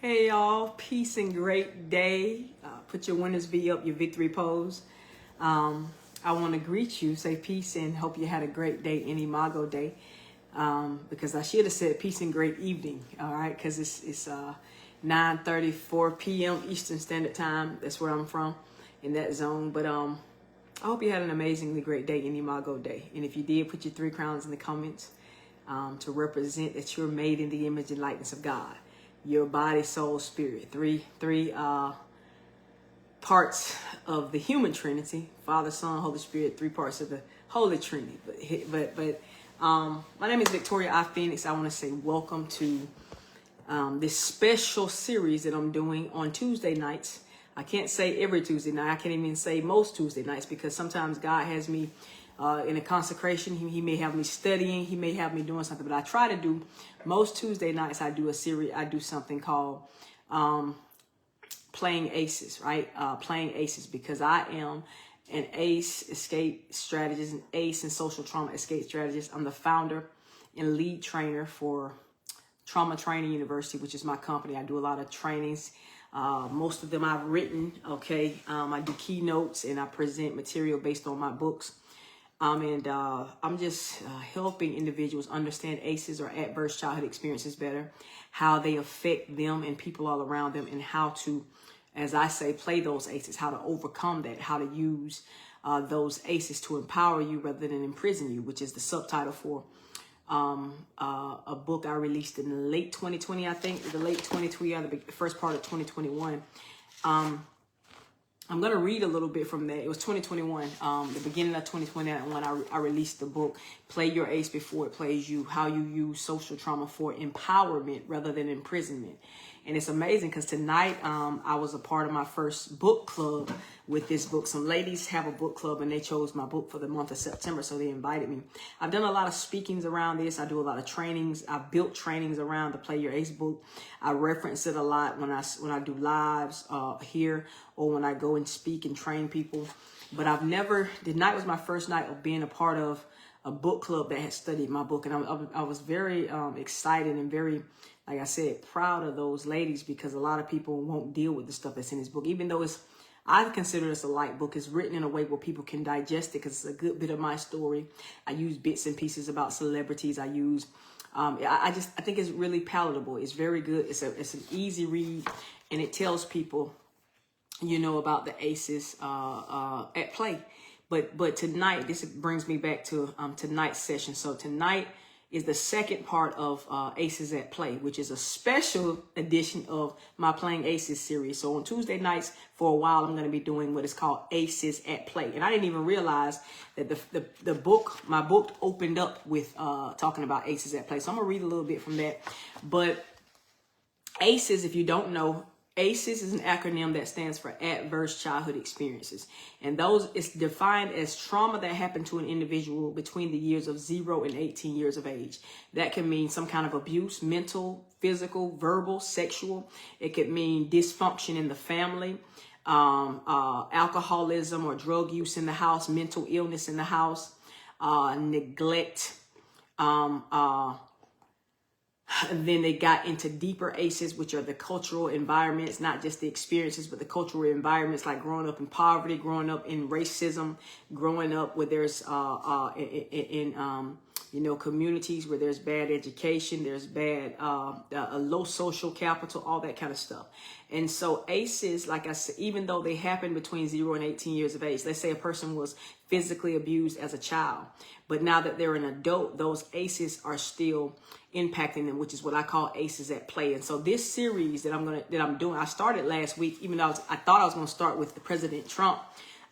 Hey y'all, peace and great day. Put your winners V up, your victory pose. I want to greet you, say peace, and hope you had a great day, an Imago day. Because I should have said peace and great evening, all right? Because it's 9:34 p.m. Eastern Standard Time. That's where I'm from, in that zone. But I hope you had an amazingly great day, an Imago day. And if you did, put your 3 crowns in the comments to represent that you're made in the image and likeness of God. Your body, soul, spirit. Three parts of the human Trinity: Father, Son, Holy Spirit. 3 parts of the Holy Trinity. But my name is Victoria I. Phoenix. I want to say welcome to this special series that I'm doing on Tuesday nights. I can't say every Tuesday night. I can't even say most Tuesday nights, because sometimes God has me in a consecration. He may have me studying. He may have me doing something. But I try to do most Tuesday nights. I do a series. I do something called playing ACES, right? Playing ACES, because I am an ACE escape strategist, an ACE and social trauma escape strategist. I'm the founder and lead trainer for Trauma Training University, which is my company. I do a lot of trainings. Most of them I've written, okay? I do keynotes and I present material based on my books. I'm just helping individuals understand ACEs, or adverse childhood experiences, better, how they affect them and people all around them, and how to, as I say, play those ACEs, how to overcome that, how to use those ACEs to empower you rather than imprison you, which is the subtitle for a book I released in the late 2020, I think, the late 2020, the first part of 2021. I'm going to read a little bit from that. It was 2021, the beginning of 2021, when I released the book, Play Your ACE Before It Plays You, How You Use Social Trauma for Empowerment Rather Than Imprisonment. And it's amazing because tonight I was a part of my first book club with this book. Some ladies have a book club and they chose my book for the month of September, so they invited me. I've done a lot of speakings around this. I do a lot of trainings. I've built trainings around the Play Your ACE book. I reference it a lot when I do lives here, or when I go and speak and train people. But tonight was my first night of being a part of a book club that had studied my book. And I was very excited and very, like I said, proud of those ladies, because a lot of people won't deal with the stuff that's in this book, even though I consider this a light book. It's written in a way where people can digest it, because it's a good bit of my story. I use bits and pieces about celebrities. I use, I think it's really palatable. It's very good. It's an easy read, and it tells people, about the ACEs at play. But tonight, this brings me back to tonight's session. So tonight is the second part of ACEs at Play, which is a special edition of my Playing ACEs series. So on Tuesday nights, for a while, I'm going to be doing what is called ACEs at Play. And I didn't even realize that my book opened up with talking about ACEs at Play. So I'm going to read a little bit from that. But ACEs, if you don't know, ACEs is an acronym that stands for Adverse Childhood Experiences. And it's defined as trauma that happened to an individual between the years of 0 and 18 years of age. That can mean some kind of abuse, mental, physical, verbal, sexual. It could mean dysfunction in the family, alcoholism or drug use in the house, mental illness in the house, neglect, and then they got into deeper ACEs, which are the cultural environments, not just the experiences, but the cultural environments, like growing up in poverty, growing up in racism, growing up where there's communities where there's bad education, there's bad low social capital, all that kind of stuff. And so ACEs, like I said, even though they happen between 0 and 18 years of age, let's say a person was physically abused as a child, but now that they're an adult, those ACEs are still impacting them, which is what I call ACEs at Play. And so this series that I'm doing, I started last week, even though I thought I was going to start with the President Trump,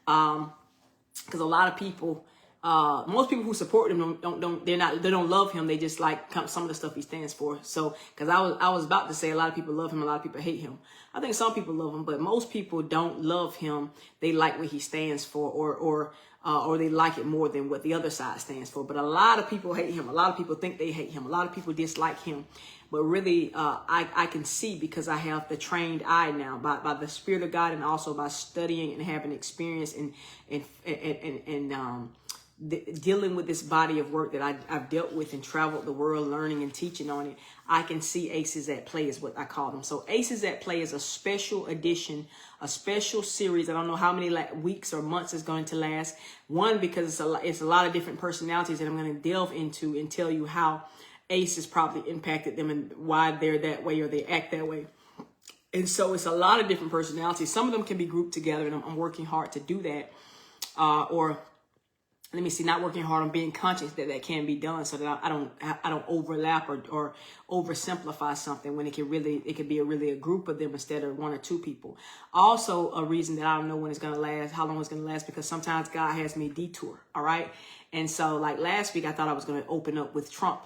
because a lot of people, most people who support him they don't love him. They just like some of the stuff he stands for. So, because I was about to say a lot of people love him, a lot of people hate him. I think some people love him, but most people don't love him. They like what he stands for, or they like it more than what the other side stands for. But a lot of people hate him. A lot of people think they hate him. A lot of people dislike him. But really, I can see, because I have the trained eye now by the Spirit of God, and also by studying and having experience and dealing with this body of work that I've dealt with and traveled the world learning and teaching on it, I can see ACES at Play is what I call them. So ACES at Play is a special edition, a special series. I don't know how many weeks or months it's going to last. One, because it's a lot of different personalities that I'm going to delve into and tell you how ACES probably impacted them and why they're that way or they act that way. And so it's a lot of different personalities. Some of them can be grouped together, and I'm working hard to do that. Not working hard on being conscious that can be done, so that I don't overlap or oversimplify something when it could be a group of them instead of one or two people. Also, a reason that I don't know when it's going to last, how long it's going to last, because sometimes God has me detour. All right. And so like last week, I thought I was going to open up with Trump,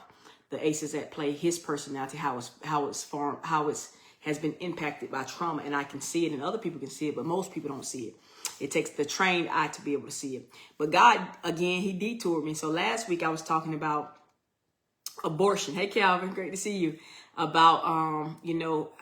the ACES at Play, his personality, how it's has been impacted by trauma. And I can see it and other people can see it, but most people don't see it. It takes the trained eye to be able to see it. But God, again, he detoured me. So last week I was talking about abortion. Hey, Calvin, great to see you. About,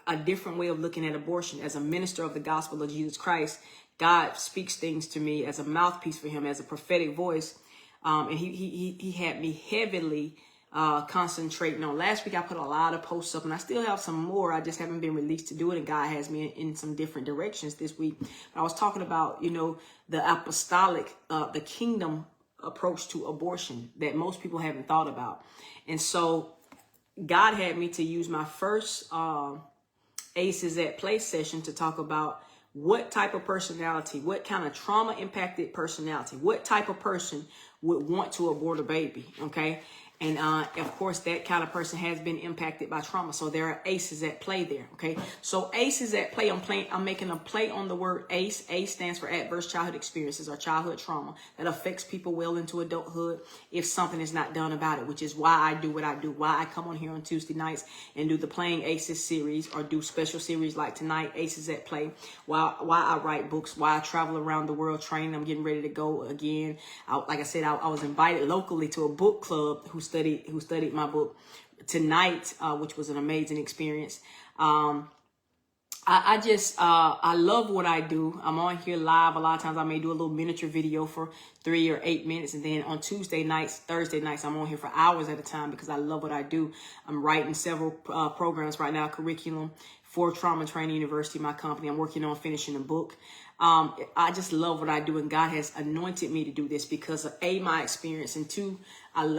a different way of looking at abortion. As a minister of the gospel of Jesus Christ, God speaks things to me as a mouthpiece for him, as a prophetic voice. And he had me heavily concentrating on. Last week I put a lot of posts up, and I still have some more. I just haven't been released to do it, and God has me in some different directions this week. But I was talking about, the apostolic, the kingdom approach to abortion that most people haven't thought about. And so God had me to use my first ACES at Play session to talk about what type of personality, what kind of trauma impacted personality, what type of person would want to abort a baby. Okay. And of course, that kind of person has been impacted by trauma. So there are ACES at play there. Okay. So ACES at play. I'm making a play on the word ACE. ACE stands for adverse childhood experiences or childhood trauma that affects people well into adulthood if something is not done about it, which is why I do what I do, why I come on here on Tuesday nights and do the Playing ACES series or do special series like tonight, ACES at Play, why I write books, why I travel around the world training. I'm getting ready to go again. Like I said, I was invited locally to a book club who studied my book tonight, which was an amazing experience. I love what I do. I'm on here live. A lot of times I may do a little miniature video for 3 or 8 minutes. And then on Tuesday nights, Thursday nights, I'm on here for hours at a time because I love what I do. I'm writing several programs right now, curriculum for Trauma Training University, my company. I'm working on finishing a book. I just love what I do, and God has anointed me to do this because of A, my experience, and 2, I'm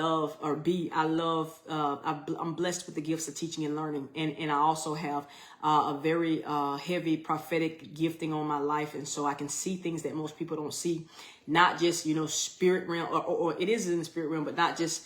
blessed with the gifts of teaching and learning, and I also have a very heavy prophetic gifting on my life, and so I can see things that most people don't see, not just spirit realm, or it is in the spirit realm, but not just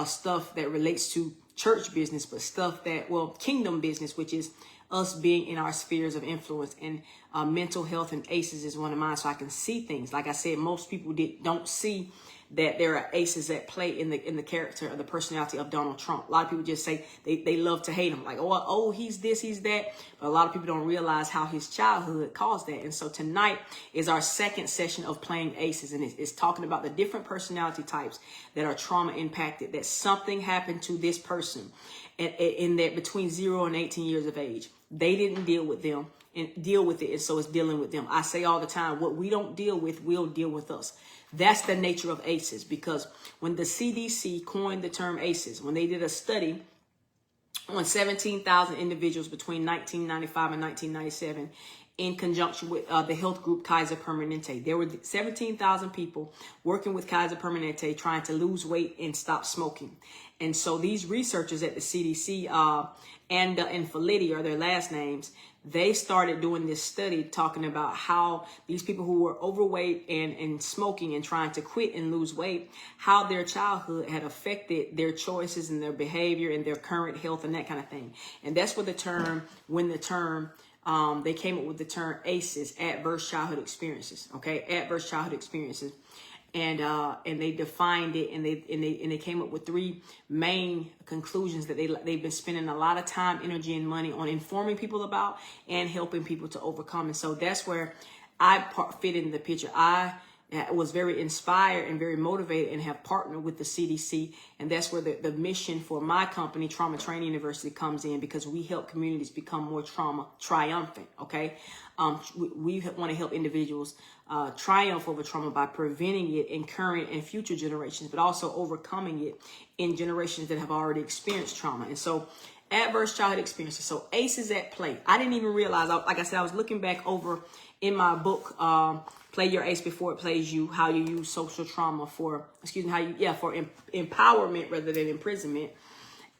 stuff that relates to church business, but stuff that, kingdom business, which is us being in our spheres of influence, and mental health and ACEs is one of mine. So I can see things. Like I said, most people don't see that there are ACEs at play in the character or the personality of Donald Trump. A lot of people just say they love to hate him. Like, oh, he's this, he's that. But a lot of people don't realize how his childhood caused that. And so tonight is our second session of Playing ACEs. And it's talking about the different personality types that are trauma impacted, that something happened to this person in that between 0 and 18 years of age. They didn't deal with it, and so it's dealing with them. I say all the time, what we don't deal with will deal with us. That's the nature of ACEs, because when the CDC coined the term ACEs, when they did a study on 17,000 individuals between 1995 and 1997, in conjunction with the health group Kaiser Permanente. There were 17,000 people working with Kaiser Permanente trying to lose weight and stop smoking. And so these researchers at the CDC and Felitti are their last names, they started doing this study talking about how these people who were overweight and smoking and trying to quit and lose weight, how their childhood had affected their choices and their behavior and their current health and that kind of thing. And that's where they came up with the term ACEs, adverse childhood experiences. Okay, adverse childhood experiences, and they defined it, and they came up with 3 main conclusions that they've been spending a lot of time, energy, and money on informing people about and helping people to overcome. And so that's where I fit in the picture. I was very inspired and very motivated and have partnered with the CDC. And that's where the mission for my company, Trauma Training University, comes in, because we help communities become more trauma triumphant. Okay. We want to help individuals triumph over trauma by preventing it in current and future generations, but also overcoming it in generations that have already experienced trauma. And so adverse childhood experiences. So ACEs at play. I didn't even realize, like I said, I was looking back over in my book, Play Your ACE Before It Plays You, how you use social trauma for empowerment rather than imprisonment.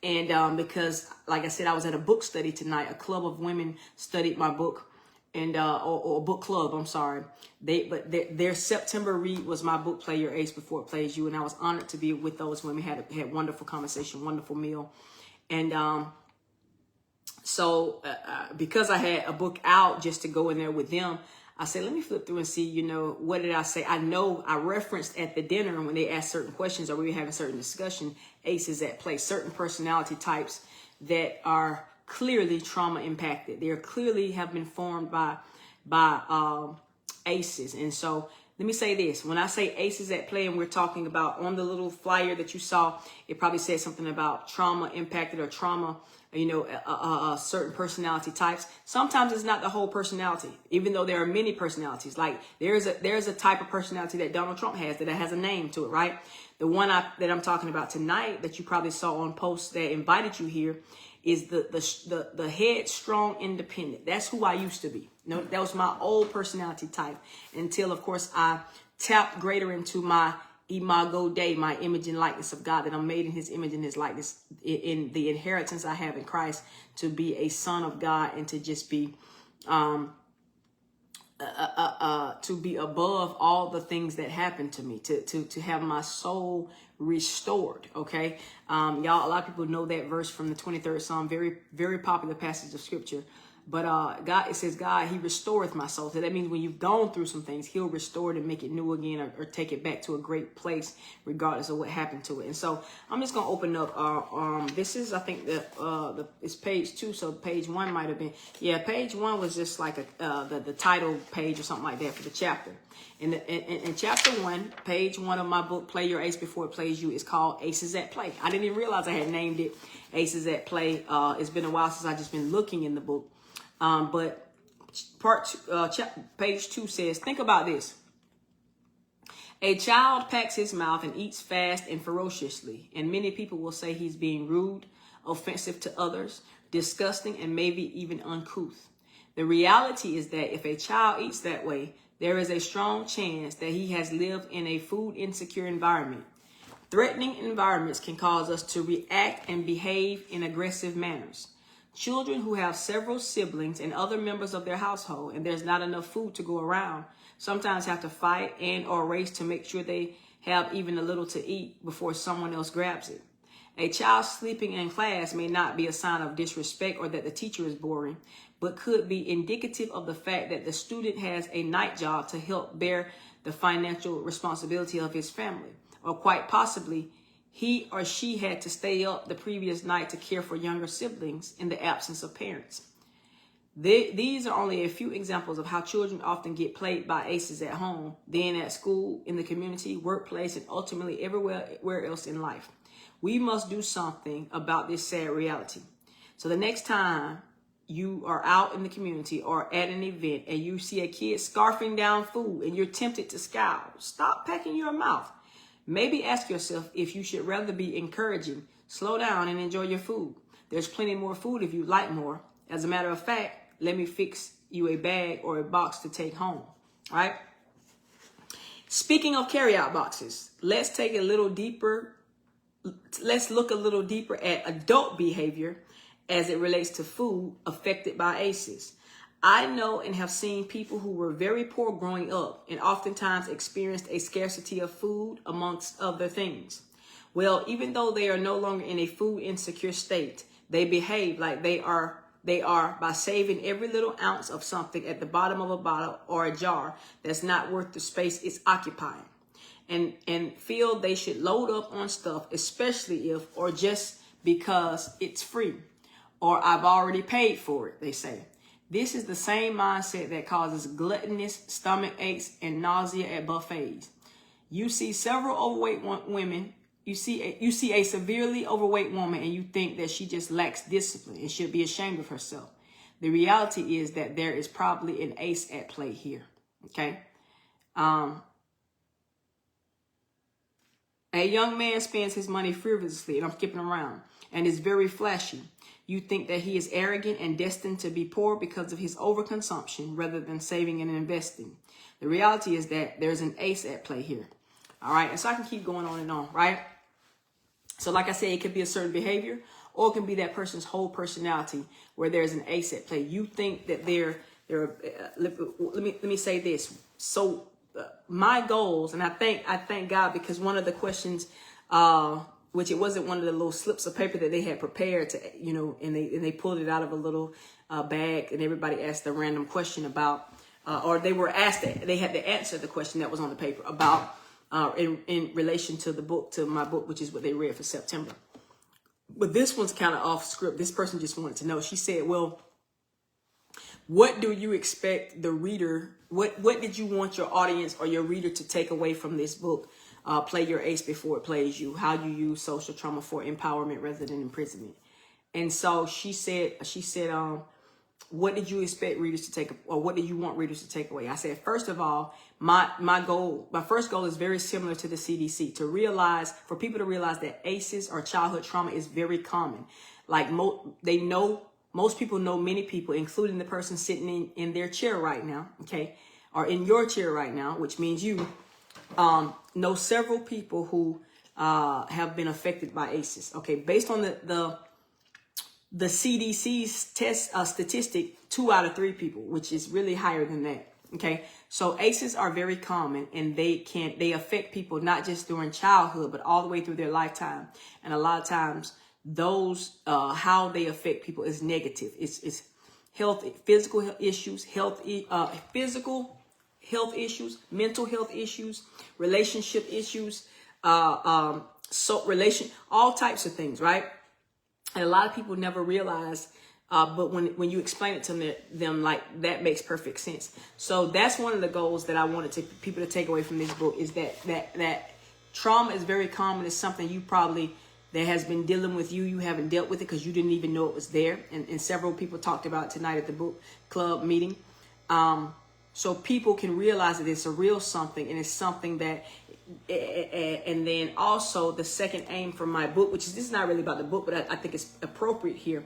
And because, like I said, I was at a book study tonight. A club of women studied my book, and or book club, I'm sorry. Their September read was my book, Play Your ACE Before It Plays You, and I was honored to be with those women. Had wonderful conversation, wonderful meal. And so because I had a book out just to go in there with them, I said, let me flip through and see, what did I say? I know I referenced at the dinner when they asked certain questions or we were having certain discussion, ACEs at play, certain personality types that are clearly trauma impacted. They are clearly have been formed by ACEs. And so let me say this. When I say ACEs at play, and we're talking about on the little flyer that you saw, it probably said something about trauma impacted or trauma, certain personality types. Sometimes it's not the whole personality, even though there are many personalities. Like there's a type of personality that Donald Trump has that has a name to it, right? The one that I'm talking about tonight that you probably saw on posts that invited you here is the headstrong independent. That's who I used to be. That was my old personality type until, of course, I tapped greater into my imago Dei, my image and likeness of God, that I'm made in his image and his likeness, in the inheritance I have in Christ, to be a son of God and to just be to be above all the things that happened to me, to have my soul restored. Okay. Y'all, a lot of people know that verse from the 23rd Psalm, very, very popular passage of scripture. But God, it says, God, he restoreth my soul. So that means when you've gone through some things, he'll restore it and make it new again, or take it back to a great place, regardless of what happened to it. And so I'm just going to open up. This is, I think, it's page 2. So page 1 might have been. Yeah, page 1 was just like the title page or something like that for the chapter. In chapter 1, page 1 of my book, Play Your ACE Before It Plays You, is called ACEs at Play. I didn't even realize I had named it ACEs at Play. It's been a while since I've just been looking in the book. But page 2 says, think about this. A child packs his mouth and eats fast and ferociously, and many people will say he's being rude, offensive to others, disgusting, and maybe even uncouth. The reality is that if a child eats that way, there is a strong chance that he has lived in a food insecure environment. Threatening environments can cause us to react and behave in aggressive manners. Children who have several siblings and other members of their household, and there's not enough food to go around, sometimes have to fight and or race to make sure they have even a little to eat before someone else grabs it. A child sleeping in class may not be a sign of disrespect or that the teacher is boring, but could be indicative of the fact that the student has a night job to help bear the financial responsibility of his family, or quite possibly he or she had to stay up the previous night to care for younger siblings in the absence of parents. These are only a few examples of how children often get played by ACEs at home, then at school, in the community, workplace, and ultimately everywhere else in life. We must do something about this sad reality. So the next time you are out in the community or at an event and you see a kid scarfing down food and you're tempted to scowl, stop packing your mouth. Maybe ask yourself if you should rather be encouraging, slow down and enjoy your food. There's plenty more food if you like more. As a matter of fact, let me fix you a bag or a box to take home. All right. Speaking of carryout boxes, let's look a little deeper at adult behavior as it relates to food affected by ACEs. I know and have seen people who were very poor growing up and oftentimes experienced a scarcity of food, amongst other things. Well, even though they are no longer in a food insecure state, they behave like they are by saving every little ounce of something at the bottom of a bottle or a jar that's not worth the space it's occupying, and feel they should load up on stuff, especially if or just because it's free or I've already paid for it, they say. This is the same mindset that causes gluttonous stomach aches and nausea at buffets. You see several overweight women. You see a severely overweight woman and you think that she just lacks discipline and should be ashamed of herself. The reality is that there is probably an ACE at play here. Okay. A young man spends his money frivolously, and I'm skipping around, and is very flashy. You think that he is arrogant and destined to be poor because of his overconsumption rather than saving and investing. The reality is that there's an ACE at play here. All right. And so I can keep going on and on, right? So like I said, it could be a certain behavior, or it can be that person's whole personality where there's an ACE at play. You think that let me say this. So my goals, and I thank God, because one of the questions, which it wasn't one of the little slips of paper that they had prepared to, and they pulled it out of a little bag, and everybody asked a random question about, or they were asked that they had to answer the question that was on the paper about, in relation to my book, which is what they read for September. But this one's kind of off script. This person just wanted to know. She said, well, what do you expect the reader, what did you want your audience or your reader to take away from this book? Play Your ACE Before It Plays You, How You Use Social Trauma for Empowerment Rather Than Imprisonment. And so she said, what did you expect readers to take, or what did you want readers to take away? I said, first of all, my first goal is very similar to the CDC, for people to realize that ACEs, or childhood trauma, is very common. Like most people know many people, including the person sitting in their chair right now, okay, or in your chair right now, which means you know several people who have been affected by ACEs. Okay, based on the CDC's test statistic, 2 out of 3 people, which is really higher than that. Okay, so ACEs are very common, and they affect people not just during childhood, but all the way through their lifetime. And a lot of times, those how they affect people is negative. It's physical health issues, mental health issues, relationship issues, all types of things, right? And a lot of people never realize, but when you explain it to them, like, that makes perfect sense. So that's one of the goals that I wanted people to take away from this book, is that trauma is very common. It's something that has been dealing with you. You haven't dealt with it because you didn't even know it was there. And several people talked about it tonight at the book club meeting. So people can realize that it's a real something, and it's something that, and then also the second aim for my book, which is, this is not really about the book, but I think it's appropriate here.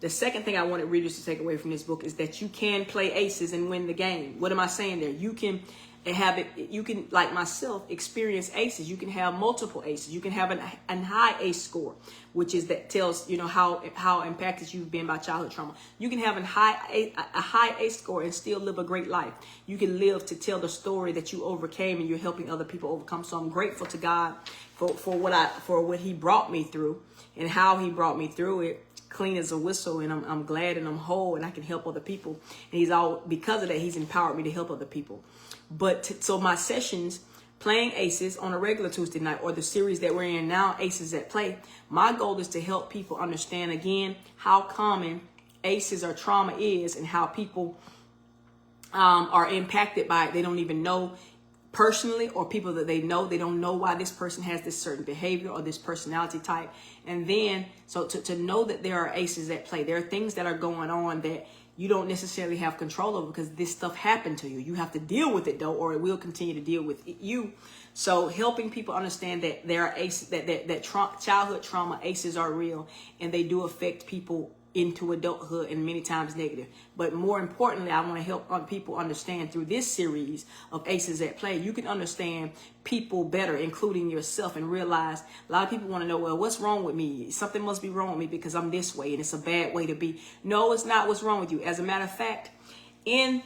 The second thing I wanted readers to take away from this book is that you can play ACEs and win the game. What am I saying there? You can have it. You can, like myself, experience ACEs. You can have multiple ACEs. You can have a high ACE score, which is that tells how impacted you've been by childhood trauma. You can have a high ACE score and still live a great life. You can live to tell the story that you overcame, and you're helping other people overcome. So I'm grateful to God for what He brought me through and how He brought me through it, clean as a whistle, and I'm glad and I'm whole, and I can help other people. And because of that, He's empowered me to help other people. So my sessions, playing ACEs on a regular Tuesday night, or the series that we're in now, ACEs at Play, my goal is to help people understand again how common ACEs or trauma is, and how people are impacted by it. They don't even know personally, or people that they don't know why this person has this certain behavior or this personality type. And then, so to know that there are ACEs at play, there are things that are going on that you don't necessarily have control over, because this stuff happened to you. You have to deal with it though, or it will continue to deal with you. So helping people understand that there are ACEs, that childhood trauma, ACEs are real, and they do affect people into adulthood, and many times negative. But more importantly, I want to help people understand through this series of ACEs at Play, you can understand people better, including yourself, and realize a lot of people want to know, well, what's wrong with me? Something must be wrong with me because I'm this way, and it's a bad way to be. No, it's not what's wrong with you. As a matter of fact, in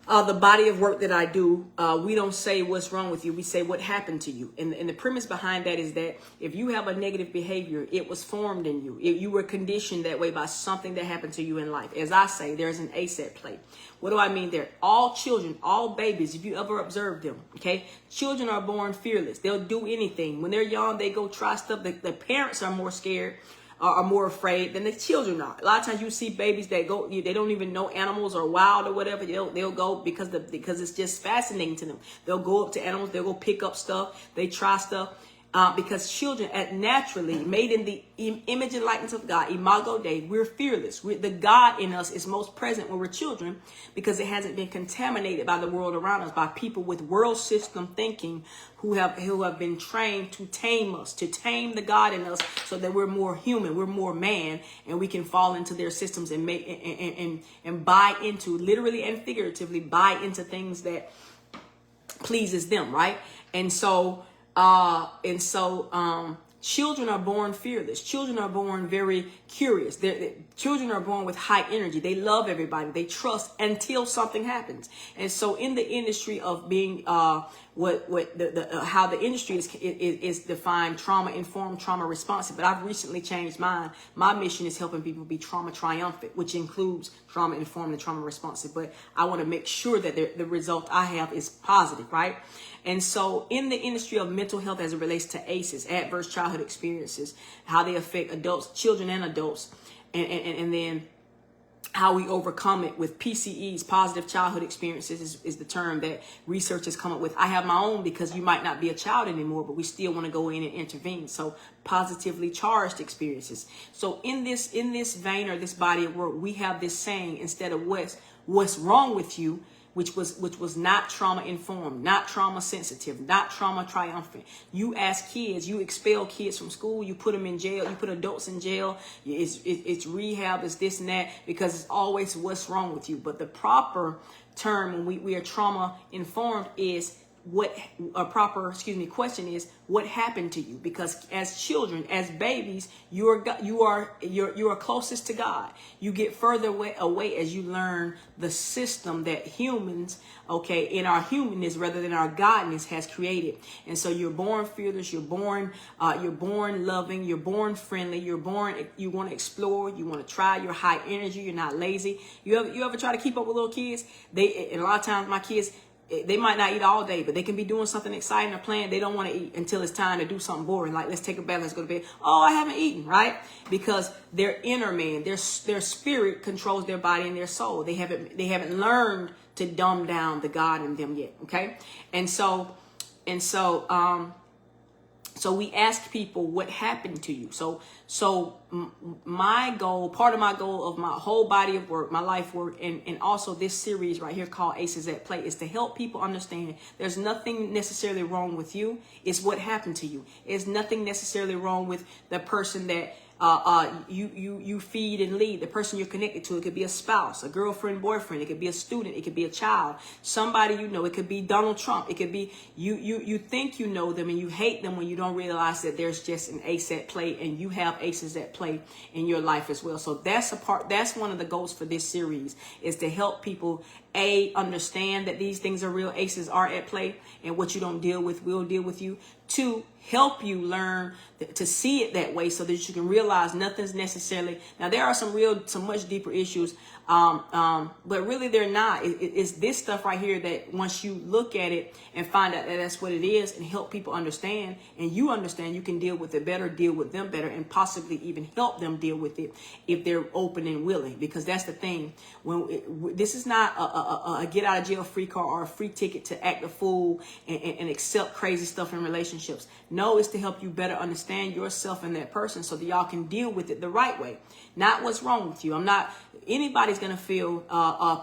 the body of work that I do, we don't say what's wrong with you. We say what happened to you. And the premise behind that is that if you have a negative behavior, it was formed in you. You were conditioned that way by something that happened to you in life. As I say, there's an ACE at play. What do I mean there? All children, all babies, if you ever observe them, okay? Children are born fearless. They'll do anything. When they're young, they go try stuff. The parents are more scared are more afraid than the children are. A lot of times you see babies that go, they don't even know animals or wild or whatever. They'll go because it's just fascinating to them. They'll go up to animals. They'll go pick up stuff. They try stuff. Because children, naturally made in the image and likeness of God, Imago Dei, we're fearless. The God in us is most present when we're children, because it hasn't been contaminated by the world around us, by people with world system thinking who have been trained to tame us, to tame the God in us, so that we're more human, we're more man, and we can fall into their systems and make and buy into, literally and figuratively, buy into things that pleases them, right? And so children are born fearless. Children are born very curious. Children are born with high energy. They love everybody. They trust until something happens. And so in the industry of being, how the industry is defined, trauma informed, trauma responsive. But I've recently changed mine. My mission is helping people be trauma triumphant, which includes trauma informed and trauma responsive. But I want to make sure that the result I have is positive, right? And so in the industry of mental health, as it relates to ACEs, adverse childhood experiences, how they affect adults, children and adults, and then how we overcome it with PCEs, positive childhood experiences is the term that research has come up with. I have my own, because you might not be a child anymore, but we still want to go in and intervene. So positively charged experiences. So in this vein, or this body of work, we have this saying, instead of what's wrong with you, which was not trauma informed, not trauma sensitive, not trauma triumphant. You ask kids, you expel kids from school, you put them in jail, you put adults in jail. It's rehab, it's this and that, because it's always what's wrong with you. But the proper term when we are trauma informed is question is, what happened to you? Because as children, as babies, you are closest to God. You get further away as you learn the system that humans, in our humanness rather than our godness, has created. And so you're born fearless, you're born loving, you're born friendly, you want to explore, you want to try, you're high energy, you're not lazy. You ever try to keep up with little kids? And a lot of times my kids, they might not eat all day, but they can be doing something exciting or playing. They don't want to eat until it's time to do something boring. Like, let's take a bath, let's go to bed. Oh, I haven't eaten, right? Because their inner man, their spirit controls their body and their soul. They haven't learned to dumb down the God in them yet. Okay. And so we ask people, what happened to you? So my goal, part of my goal of my whole body of work, my life work, and also this series right here called ACES at Play, is to help people understand there's nothing necessarily wrong with you. It's what happened to you. There's nothing necessarily wrong with the person that you feed and lead, the person you're connected to. It could be a spouse, a girlfriend, boyfriend. It could be a student. It could be a child, somebody you know. It could be Donald Trump. It could be you think you know them and you hate them when you don't realize that there's just an ace at play, and you have aces at play in your life as well. So that's one of the goals for this series, is to help people understand that these things are real. Aces are at play, and what you don't deal with will deal with you. 2, help you learn to see it that way, so that you can realize nothing's necessarily. Now, there are some much deeper issues, but really they're not. It's this stuff right here that once you look at it and find out that that's what it is, and help people understand, and you understand, you can deal with it better, deal with them better, and possibly even help them deal with it if they're open and willing. Because that's the thing. This is not a get out of jail free card or a free ticket to act a fool and accept crazy stuff in relationships. No, it's to help you better understand yourself and that person, so that y'all can deal with it the right way. Not what's wrong with you. Anybody's going to feel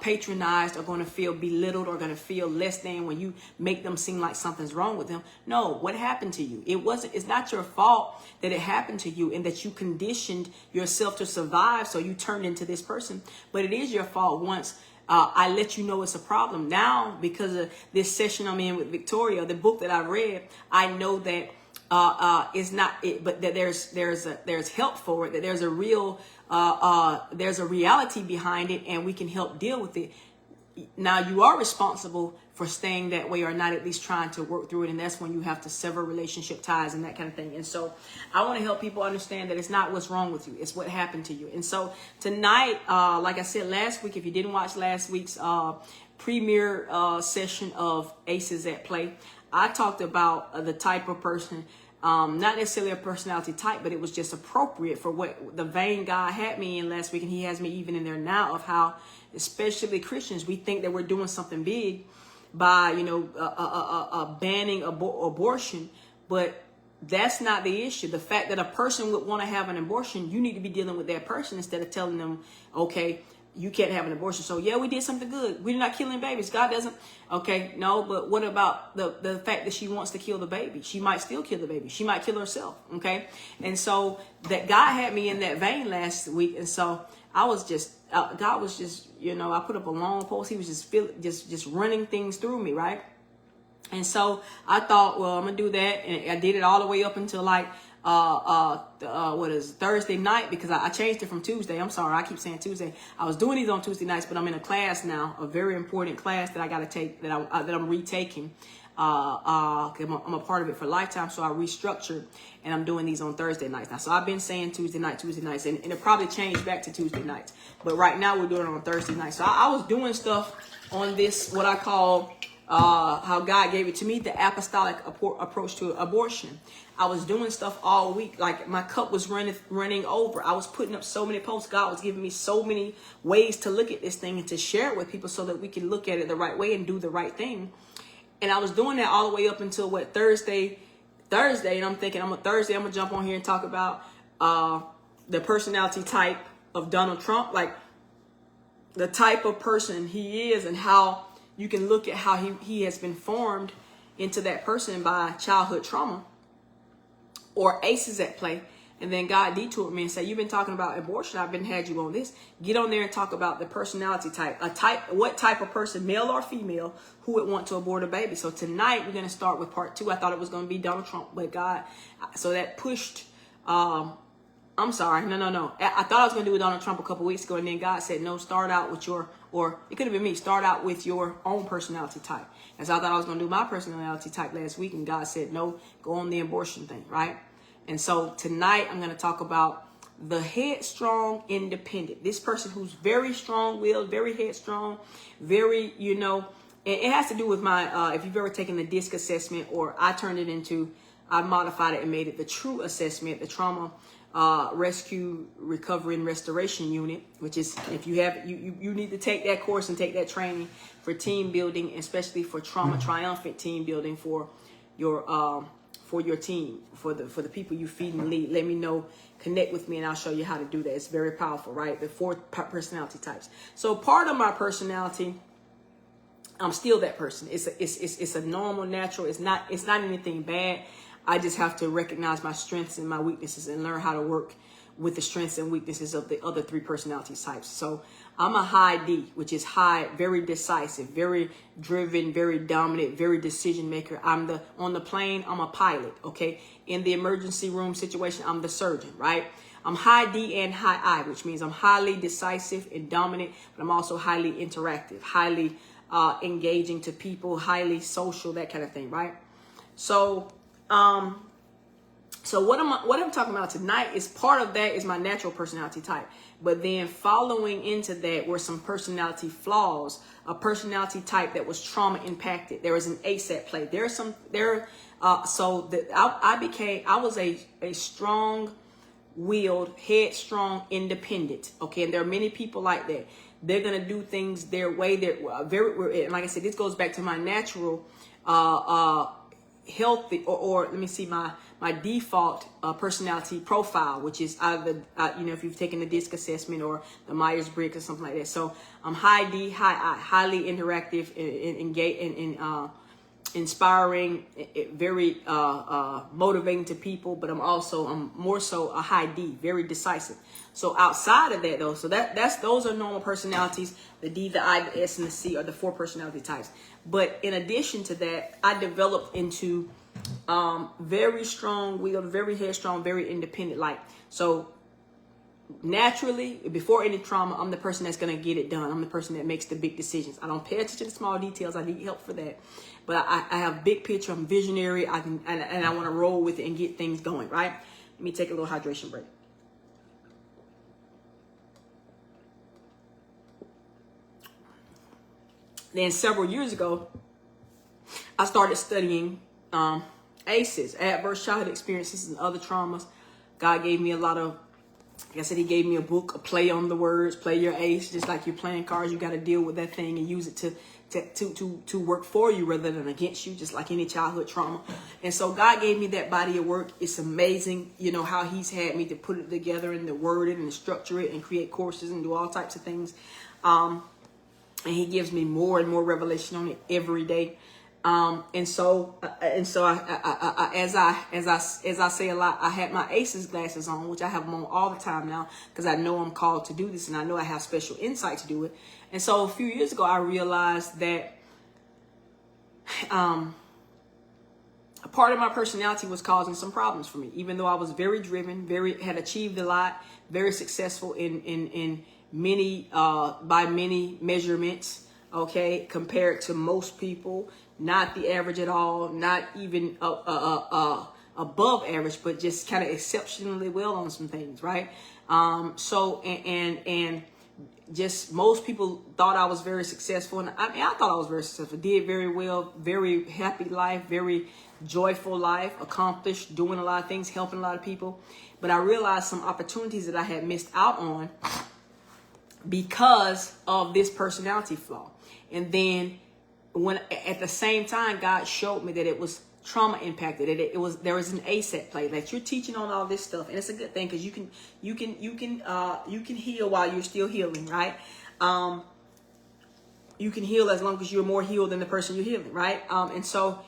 patronized, or going to feel belittled, or going to feel less than when you make them seem like something's wrong with them. No, what happened to you? It's not your fault that it happened to you and that you conditioned yourself to survive, so you turned into this person. But it is your fault once I let you know it's a problem. Now, because of this session I'm in with Victoria, the book that I read, I know that is not it, but that there's help for it, that there's a real there's a reality behind it, and we can help deal with it. Now, you are responsible for staying that way, or not at least trying to work through it, and that's when you have to sever relationship ties and that kind of thing. And so I want to help people understand that it's not what's wrong with you, it's what happened to you. And so tonight, like I said last week, if you didn't watch last week's premiere session of ACES at Play, I talked about the type of person Not necessarily a personality type, but it was just appropriate for what the vein God had me in last week, and he has me even in there now, of how, especially Christians, we think that we're doing something big by, banning abortion, but that's not the issue. The fact that a person would want to have an abortion, you need to be dealing with that person instead of telling them, okay, you can't have an abortion. So yeah, we did something good. We're not killing babies. God doesn't. Okay, no, but what about the fact that she wants to kill the baby? She might still kill the baby. She might kill herself. Okay. And so that God had me in that vein last week. And so I was just, God was just, I put up a long post. He was just running things through me. Right. And so I thought, well, I'm going to do that. And I did it all the way up until like, Thursday night, because I changed it from Tuesday. I'm sorry, I keep saying Tuesday. I was doing these on Tuesday nights, but I'm in a class now, a very important class that I got to take, that I'm retaking. I'm a part of it for lifetime, so I restructured, and I'm doing these on Thursday nights now. So I've been saying Tuesday nights, and it probably changed back to Tuesday nights, but right now we're doing it on Thursday nights. So I was doing stuff on this, what I call, how God gave it to me, the apostolic approach to abortion. I was doing stuff all week. Like my cup was running over. I was putting up so many posts. God was giving me so many ways to look at this thing and to share it with people so that we can look at it the right way and do the right thing. And I was doing that all the way up until Thursday. And I'm thinking, I'm going to jump on here and talk about, the personality type of Donald Trump, like the type of person he is, and how you can look at how he has been formed into that person by childhood trauma or ACEs at play. And then God detoured me and said, you've been talking about abortion. I've been had you on this. Get on there and talk about the personality type. What type of person, male or female, who would want to abort a baby. So tonight we're going to start with part 2. I thought it was going to be Donald Trump, but God, so that pushed, I'm sorry. No. I thought I was going to do with Donald Trump a couple weeks ago. And then God said, no, start out with or it could have been me, start out with your own personality type. And so I thought I was going to do my personality type last week. And God said, no, go on the abortion thing, right? And so tonight I'm going to talk about the headstrong independent. This person who's very strong-willed, very headstrong, very, and it has to do with my, if you've ever taken the DISC assessment, or I modified it and made it the true assessment, the trauma rescue, recovery, and restoration unit, which is, if you have, you need to take that course and take that training for team building, especially for trauma triumphant team building for your team, for the people you feed and lead. Let me know, connect with me, and I'll show you how to do that. It's very powerful, right? The 4 personality types. So part of my personality, I'm still that person. It's a normal, natural. It's not anything bad. I just have to recognize my strengths and my weaknesses and learn how to work with the strengths and weaknesses of the other 3 personality types. So I'm a high D, which is high, very decisive, very driven, very dominant, very decision maker. On the plane, I'm a pilot, okay? In the emergency room situation, I'm the surgeon, right? I'm high D and high I, which means I'm highly decisive and dominant, but I'm also highly interactive, highly engaging to people, highly social, that kind of thing, right? So what I'm talking about tonight is part of that is my natural personality type. But then following into that were some personality flaws, a personality type that was trauma impacted. There was an ACES at play. I was a strong-willed, headstrong, independent. Okay, and there are many people like that. They're gonna do things their way. They're very, and like I said, this goes back to my natural, healthy, or let me see, my default personality profile, which is either if you've taken the DISC assessment or the Myers-Briggs or something like that. So I'm high D, high I, highly interactive, and inspiring, very motivating to people. But I'm more so a high D, very decisive. So outside of that, though, so those are normal personalities. The D, the I, the S, and the C are the 4 personality types. But in addition to that, I developed into very strong-willed, very headstrong, very independent. So naturally, before any trauma, I'm the person that's going to get it done. I'm the person that makes the big decisions. I don't pay attention to the small details. I need help for that. But I have big picture. I'm visionary. And I want to roll with it and get things going, right? Let me take a little hydration break. Then several years ago, I started studying ACEs, adverse childhood experiences and other traumas. God gave me a lot of, like I said, he gave me a book, a play on the words, play your ACE, just like you're playing cards. You got to deal with that thing and use it to work for you rather than against you, just like any childhood trauma. And so God gave me that body of work. It's amazing, you know, how he's had me to put it together and to word it and to structure it and create courses and do all types of things. And he gives me more and more revelation on it every day. And so as I say a lot, I had my ACES glasses on, which I have them on all the time now, because I know I'm called to do this and I know I have special insight to do it. And so a few years ago, I realized that, a part of my personality was causing some problems for me, even though I was very driven, had achieved a lot, very successful in many, by many measurements. Okay. Compared to most people. Not the average at all, not even above average, but just kind of exceptionally well on some things, right? And just most people thought I was very successful, and I mean, I thought I was very successful, did very well, very happy life, very joyful life, accomplished, doing a lot of things, helping a lot of people. But I realized some opportunities that I had missed out on because of this personality flaw. And then when at the same time, God showed me that it was trauma impacted. There was an ACE at play. That you're teaching on all this stuff, and it's a good thing because you can heal while you're still healing, right? You can heal as long as you're more healed than the person you're healing, right? And so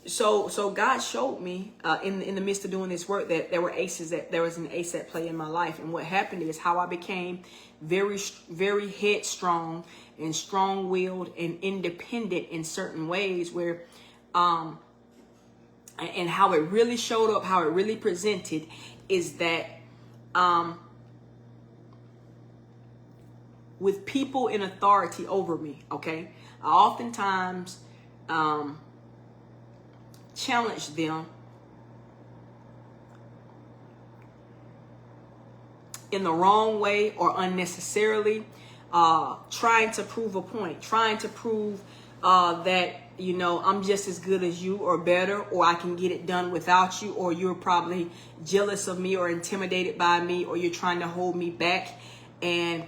so God showed me in the midst of doing this work that there were ACEs, that there was an ACE at play in my life. And what happened is how I became very, very headstrong and strong-willed and independent in certain ways, where and how it really showed up, how it really presented is that with people in authority over me, okay, I oftentimes challenge them in the wrong way or unnecessarily, trying to prove a point, trying to prove that, you know, I'm just as good as you or better, or I can get it done without you, or you're probably jealous of me or intimidated by me, or you're trying to hold me back. And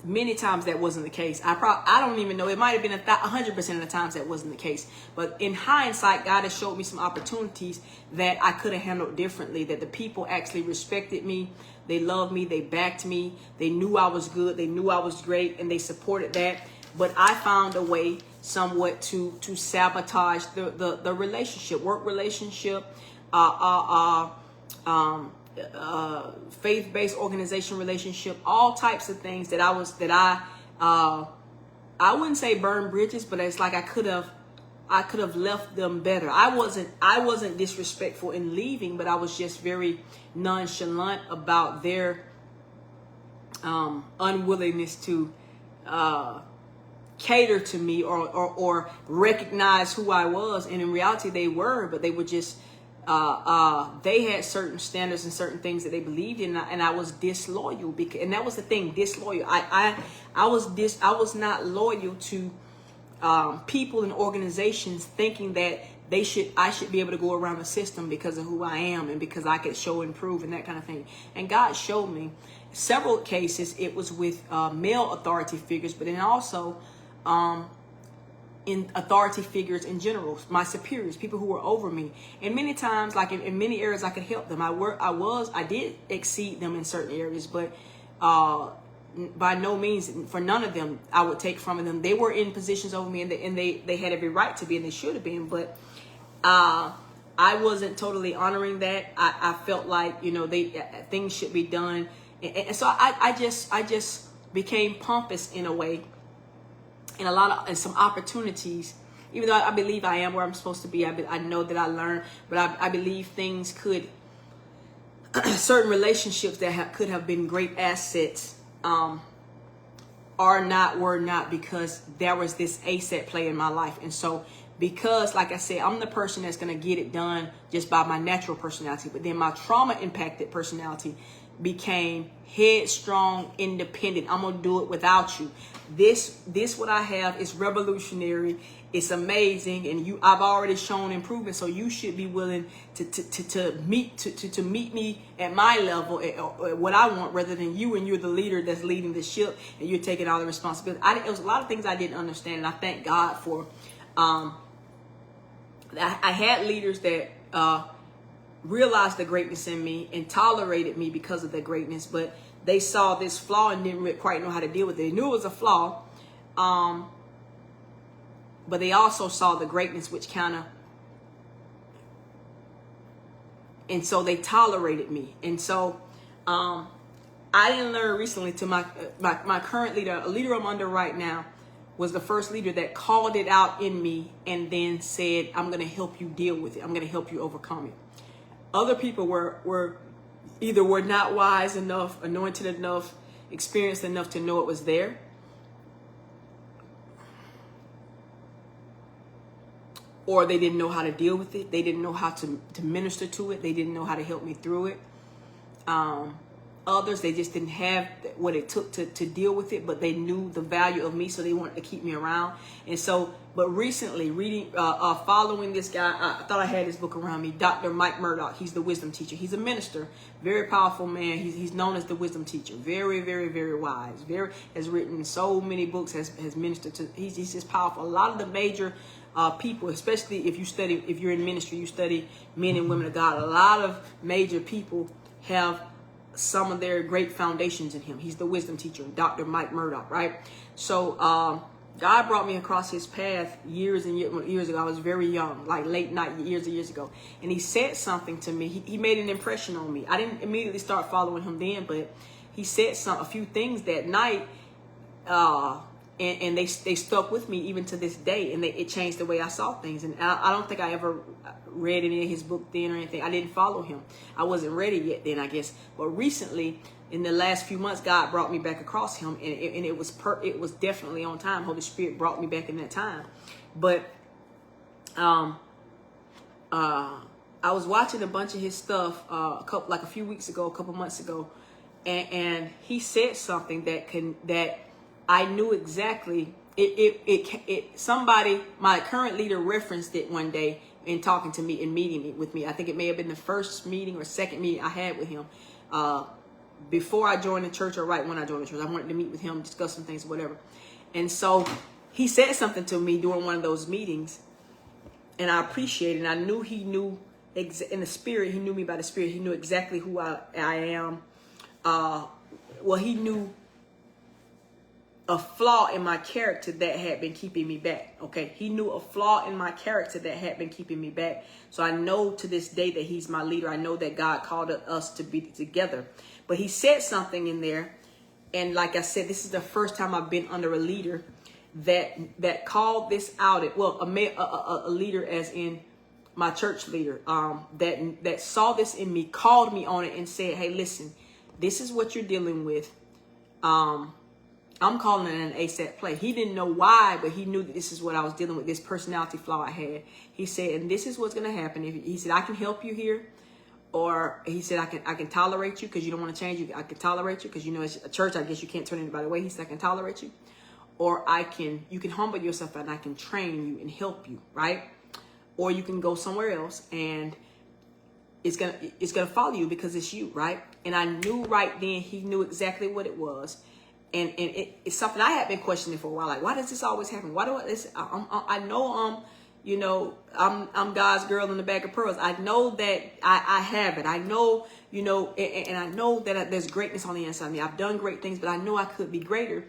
many times that wasn't the case. I don't even know. It might have been 100% of the times that wasn't the case. But in hindsight, God has showed me some opportunities that I could have handled differently, that the people actually respected me. They loved me. They backed me. They knew I was good. They knew I was great, and they supported that. But I found a way somewhat to sabotage the relationship, work relationship, faith-based organization relationship, all types of things that I wouldn't say burn bridges, but it's like I could have left them better. I wasn't disrespectful in leaving, but I was just very nonchalant about their unwillingness to cater to me or recognize who I was. And in reality, they were, but they were just they had certain standards and certain things that they believed in, and I was disloyal and that was the thing, disloyal. I was not loyal to people and organizations, thinking that I should be able to go around the system because of who I am and because I could show and prove and that kind of thing. And God showed me several cases. It was with male authority figures, but then also in authority figures in general, my superiors, people who were over me. And many times, like in many areas, I could help them. I did exceed them in certain areas, but by no means, for none of them, I would take from them. They were in positions over me, and they had every right to be, and they should have been. But I wasn't totally honoring that. I felt like, you know, things should be done, and so I just became pompous in a way. And some opportunities, even though I believe I am where I'm supposed to be, I know that I learned, but I believe things certain relationships that could have been great assets, were not, because there was this ACE at play in my life. And so, because, like I said, I'm the person that's going to get it done just by my natural personality, but then my trauma impacted personality became headstrong, independent. I'm gonna do it without you. This what I have is revolutionary. It's amazing, and I've already shown improvement. So you should be willing to meet me at my level, at what I want, rather than you. And you're the leader that's leading the ship, and you're taking all the responsibility. There was a lot of things I didn't understand, and I thank God for. I had leaders that realized the greatness in me and tolerated me because of the greatness, but they saw this flaw and didn't quite know how to deal with it. They knew it was a flaw, but they also saw the greatness, which and so they tolerated me. And so I didn't learn recently to my current leader, a leader I'm under right now, was the first leader that called it out in me and then said, I'm going to help you deal with it. I'm going to help you overcome it. Other people were not wise enough, anointed enough, experienced enough to know it was there. Or they didn't know how to deal with it. They didn't know how to minister to it. They didn't know how to help me through it. Others, they just didn't have what it took to deal with it, but they knew the value of me, so they wanted to keep me around. And so, but recently, following this guy, I thought I had his book around me, Dr. Mike Murdoch. He's the wisdom teacher. He's a minister, very powerful man. He's known as the wisdom teacher. Very, very, very wise. Has written so many books, has ministered to. He's just powerful. A lot of the major people, especially if you're in ministry, you study men and women of God. A lot of major people have some of their great foundations in him. He's the wisdom teacher, Dr. Mike Murdoch, right? So God brought me across his path years and years ago. I was very young, like late night, years ago. And he said something to me. He made an impression on me. I didn't immediately start following him then, but he said a few things that night, and they stuck with me even to this day, and it changed the way I saw things. And I don't think I ever read any of his book then or anything. I didn't follow him. I wasn't ready yet then, I guess. But recently, in the last few months, God brought me back across him, and it was definitely on time. Holy Spirit brought me back in that time. But I was watching a bunch of his stuff a few weeks ago, a couple months ago, and he said something that I knew exactly. Somebody, my current leader, referenced it one day in talking to me and meeting with me. I think it may have been the first meeting or second meeting I had with him before I joined the church, or right when I joined the church. I wanted to meet with him, discuss some things, whatever. And so he said something to me during one of those meetings, and I appreciated it. And I knew he knew in the spirit. He knew me by the spirit. He knew exactly who I am. He knew a flaw in my character that had been keeping me back. Okay. He knew a flaw in my character that had been keeping me back. So I know to this day that he's my leader. I know that God called us to be together. But he said something in there. And like I said, this is the first time I've been under a leader that called this out. A leader as in my church leader, that saw this in me, called me on it and said, hey, listen, this is what you're dealing with. I'm calling it an ACES play. He didn't know why, but he knew that this is what I was dealing with, this personality flaw I had. He said, and this is what's going to happen. He said, I can help you here. Or he said, I can tolerate you because you don't want to change. I can tolerate you because, it's a church. I guess you can't turn anybody away. He said, I can tolerate you. Or you can humble yourself and I can train you and help you, right? Or you can go somewhere else and it's gonna follow you because it's you, right? And I knew right then he knew exactly what it was. And it's something I had been questioning for a while. Like, why does this always happen? Why do I know I'm God's girl in the bag of pearls. I know that I have it. I know, and I know that there's greatness on the inside of me. I've done great things, but I know I could be greater.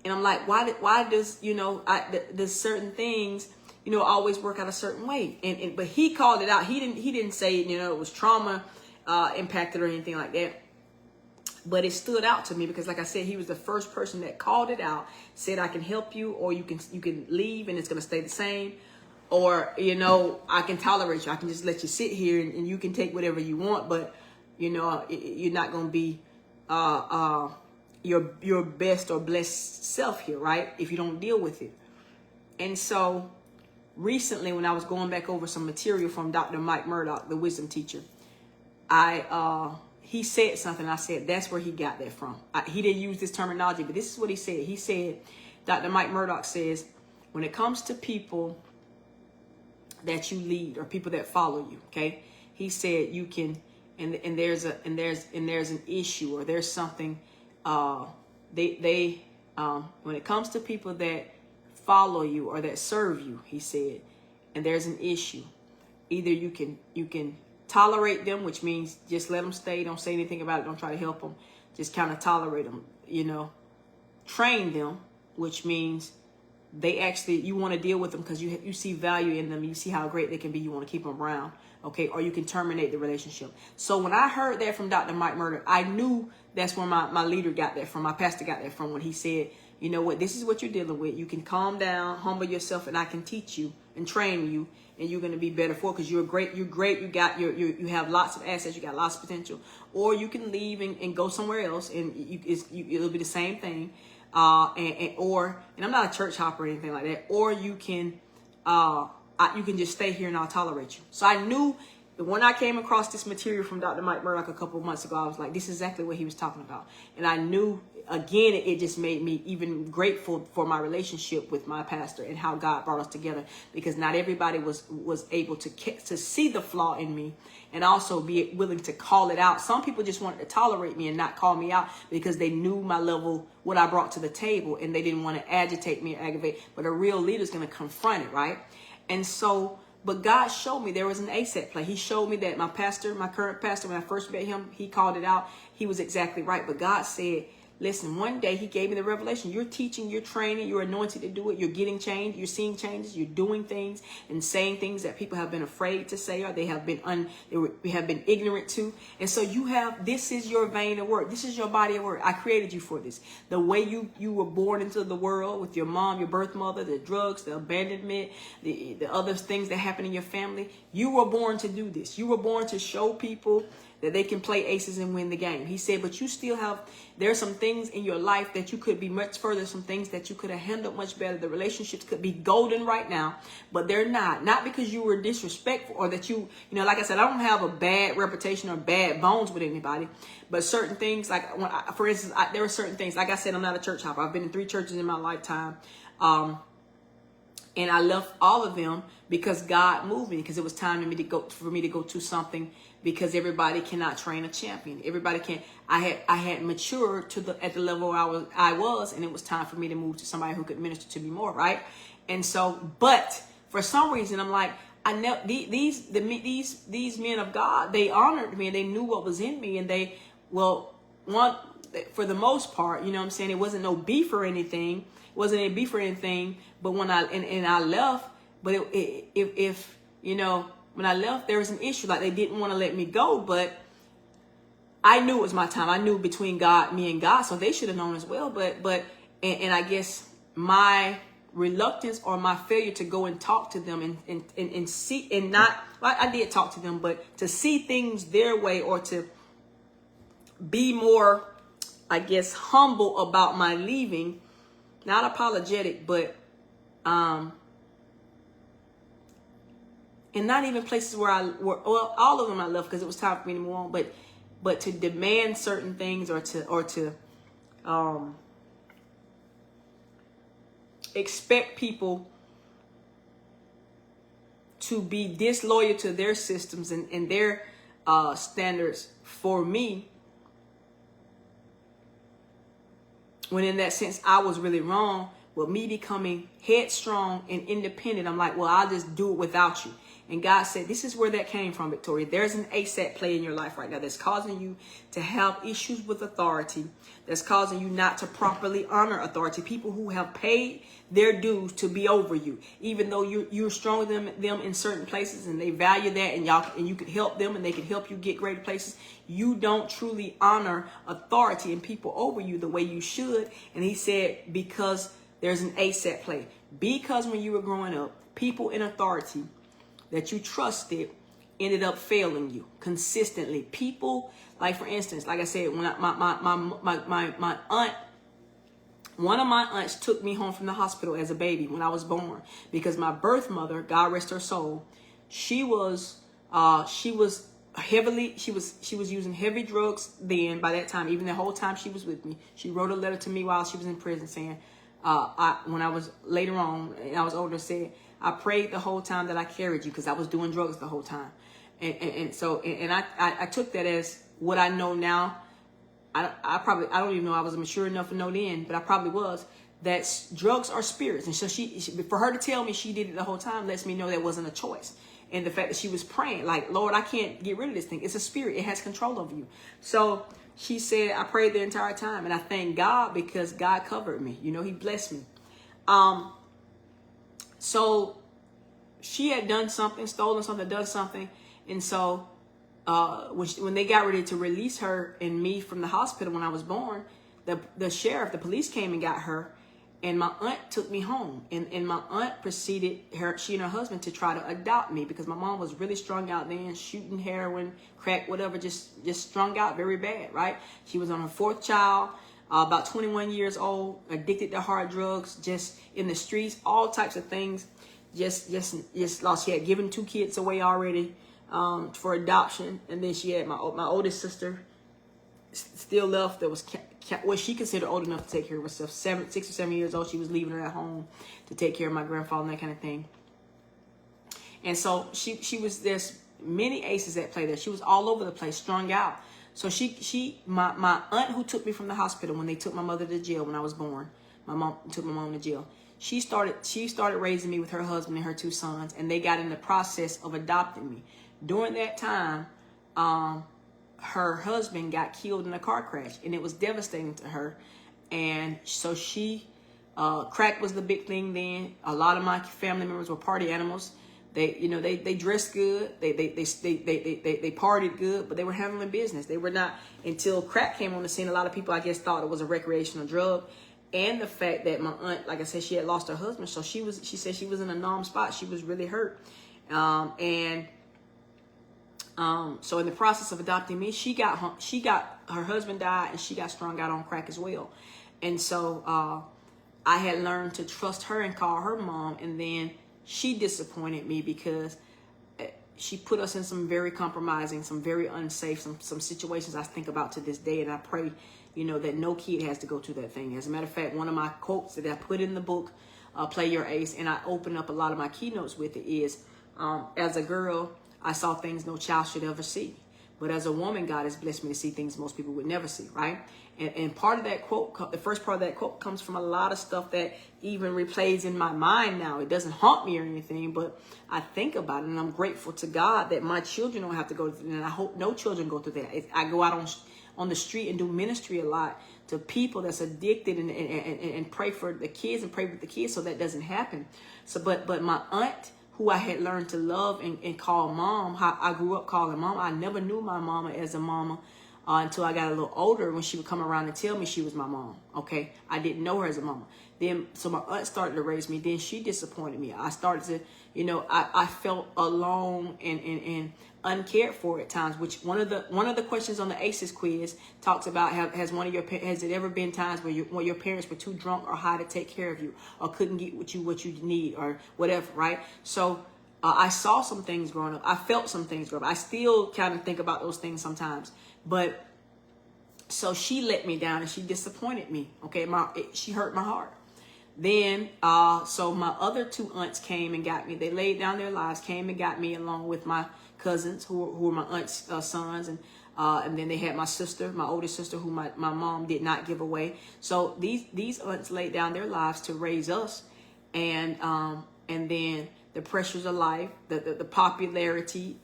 And I'm like, why does, there's certain things, always work out a certain way. But he called it out. He didn't say, it was trauma impacted or anything like that. But it stood out to me because, like I said, he was the first person that called it out, said, I can help you, or you can leave and it's going to stay the same. Or, I can tolerate you. I can just let you sit here and you can take whatever you want. But, you're not going to be your best or blessed self here, right? If you don't deal with it. And so recently when I was going back over some material from Dr. Mike Murdoch, the wisdom teacher, he said something. I said, that's where he got that from. He didn't use this terminology, but this is what he said. He said, Dr. Mike Murdock says, when it comes to people that you lead or people that follow you, okay, he said you can, and there's an issue or there's something. When it comes to people that follow you or that serve you, he said, and there's an issue. Either you can tolerate them, which means just let them stay, don't say anything about it, don't try to help them, just kind of tolerate them, train them, which means you want to deal with them because you see value in them, you see how great they can be, you want to keep them around, okay, or you can terminate the relationship. So when I heard that from Dr. Mike Murdock, I knew that's where my leader got that from, my pastor got that from, when he said, you know what, this is what you're dealing with, you can calm down, humble yourself, and I can teach you and train you, and you're going to be better for it, because you're great, you have lots of assets, you got lots of potential. Or you can leave and go somewhere else, and it'll be the same thing. And I'm not a church hopper or anything like that. Or you can just stay here and I'll tolerate you. So I knew that when I came across this material from Dr. Mike Murdock a couple of months ago, I was like, this is exactly what he was talking about. And I knew, again, it just made me even grateful for my relationship with my pastor and how God brought us together, because not everybody was able to see the flaw in me and also be willing to call it out. Some people just wanted to tolerate me and not call me out because they knew my level, what I brought to the table, and they didn't want to agitate me or aggravate. But a real leader is going to confront it, right? And so, but God showed me there was an ACES play. He showed me that my current pastor, when I first met him, he called it out. He was exactly right. But God said, listen, one day he gave me the revelation. You're teaching, you're training, you're anointed to do it. You're getting changed. You're seeing changes. You're doing things and saying things that people have been afraid to say, or they have been ignorant to. And so this is your vein of work. This is your body of work. I created you for this. The way you were born into the world with your mom, your birth mother, the drugs, the abandonment, the other things that happen in your family. You were born to do this. You were born to show people that they can play aces and win the game. He said, but you still there's some things in your life that you could be much further, some things that you could have handled much better. The relationships could be golden right now, but they're not. Not because you were disrespectful or that like I said, I don't have a bad reputation or bad bones with anybody, but certain things, like for instance, there are certain things, like I said, I'm not a church hopper. I've been in 3 churches in my lifetime. And I left all of them because God moved me, because it was time for me to go to something, because everybody cannot train a champion. Everybody can't. I had matured at the level I was, and it was time for me to move to somebody who could minister to me more, right? And so, but for some reason, I'm like, these men of God, they honored me and they knew what was in me, and for the most part, you know what I'm saying, it wasn't no beef or anything. It wasn't any beef or anything. But when I left, but when I left, there was an issue. Like, they didn't want to let me go, but I knew it was my time. I knew between me and God, so they should have known as well. But I guess my reluctance or my failure to go and talk to them and see, and not, I did talk to them, but to see things their way, or to be more, I guess, humble about my leaving, not apologetic, but and not even places where all of them I left because it was time for me to move on, but to demand certain things, or to expect people to be disloyal to their systems and their standards for me, when in that sense I was really wrong. With me becoming headstrong and independent, I'm like, well, I'll just do it without you. And God said, this is where that came from, Victoria. There's an ACES play in your life right now that's causing you to have issues with authority, that's causing you not to properly honor authority. People who have paid their dues to be over you, even though you're stronger than them in certain places, and they value that, and you could help them and they could help you get greater places. You don't truly honor authority and people over you the way you should. And he said, because there's an ACES play. Because when you were growing up, people in authority that you trusted ended up failing you consistently. People, like for instance, like I said, when my aunt, one of my aunts took me home from the hospital as a baby when I was born, because my birth mother, God rest her soul, she was heavily, she was using heavy drugs then. By that time, even the whole time she was with me, she wrote a letter to me while she was in prison saying, when I was later on and I was older, said, I prayed the whole time that I carried you, because I was doing drugs the whole time. And so I took that as what I know now. I don't even know I was mature enough to know then, but I probably was, that drugs are spirits. And so she, for her to tell me she did it the whole time lets me know that wasn't a choice. And the fact that she was praying, like, Lord, I can't get rid of this thing. It's a spirit. It has control over you. So she said, I prayed the entire time. And I thank God, because God covered me. You know, he blessed me. So she had done something, stolen something, done something. And so when they got ready to release her and me from the hospital when I was born, the sheriff, the police came and got her. And my aunt took me home, and my aunt proceeded, she and her husband, to try to adopt me, because my mom was really strung out then, shooting heroin, crack, whatever, just strung out very bad, right? She was on her 4th child, about 21 years old, addicted to hard drugs, just in the streets, all types of things, just lost. She had given 2 kids away already for adoption, and then she had my oldest sister still left that was what she considered old enough to take care of herself. 6 or 7 years old, she was leaving her at home to take care of my grandfather and that kind of thing. And so she was, there's many aces at play there. She was all over the place, strung out. So my aunt, who took me from the hospital when they took my mother to jail when I was born, my mom took my mom to jail. She started raising me with her husband and her 2 sons, and they got in the process of adopting me. During that time, her husband got killed in a car crash, and it was devastating to her. And so crack was the big thing then. A lot of my family members were party animals. They dressed good. They partied good, but they were handling business. They were not, until crack came on the scene. A lot of people, I guess, thought it was a recreational drug. And the fact that my aunt, like I said, she had lost her husband. So she said she was in a numb spot. She was really hurt. So in the process of adopting me, her husband died, and she got strung out on crack as well. And so I had learned to trust her and call her mom. And then she disappointed me, because she put us in some very compromising, some very unsafe, some situations I think about to this day. And I pray, that no kid has to go through that thing. As a matter of fact, one of my quotes that I put in the book, Play Your Ace, and I open up a lot of my keynotes with it, is, as a girl, I saw things no child should ever see. But as a woman, God has blessed me to see things most people would never see, right? And part of that quote, the first part of that quote, comes from a lot of stuff that even replays in my mind now. It doesn't haunt me or anything, but I think about it, and I'm grateful to God that my children don't have to go through that, and I hope no children go through that. I go out on the street and do ministry a lot to people that's addicted, and pray for the kids and pray with the kids so that doesn't happen. So, but my aunt, who I had learned to love and call mom, how I grew up calling mom. I never knew my mama as a mama until I got a little older, when she would come around and tell me she was my mom. Okay, I didn't know her as a mama. Then, so my aunt started to raise me. Then she disappointed me. I started to, I felt alone and uncared for at times. Which one of the questions on the ACES quiz talks about, has it ever been times where your parents were too drunk or high to take care of you, or couldn't get what you need, or whatever, right? So I saw some things growing up. I felt some things growing up. I still kind of think about those things sometimes. But so she let me down, and she disappointed me. Okay, she hurt my heart. Then, so my other 2 aunts came and got me. They laid down their lives, came and got me, along with my cousins, who were my aunt's sons, and then they had my sister, my oldest sister, who my mom did not give away. So these aunts laid down their lives to raise us, and then the pressures of life, the popularity,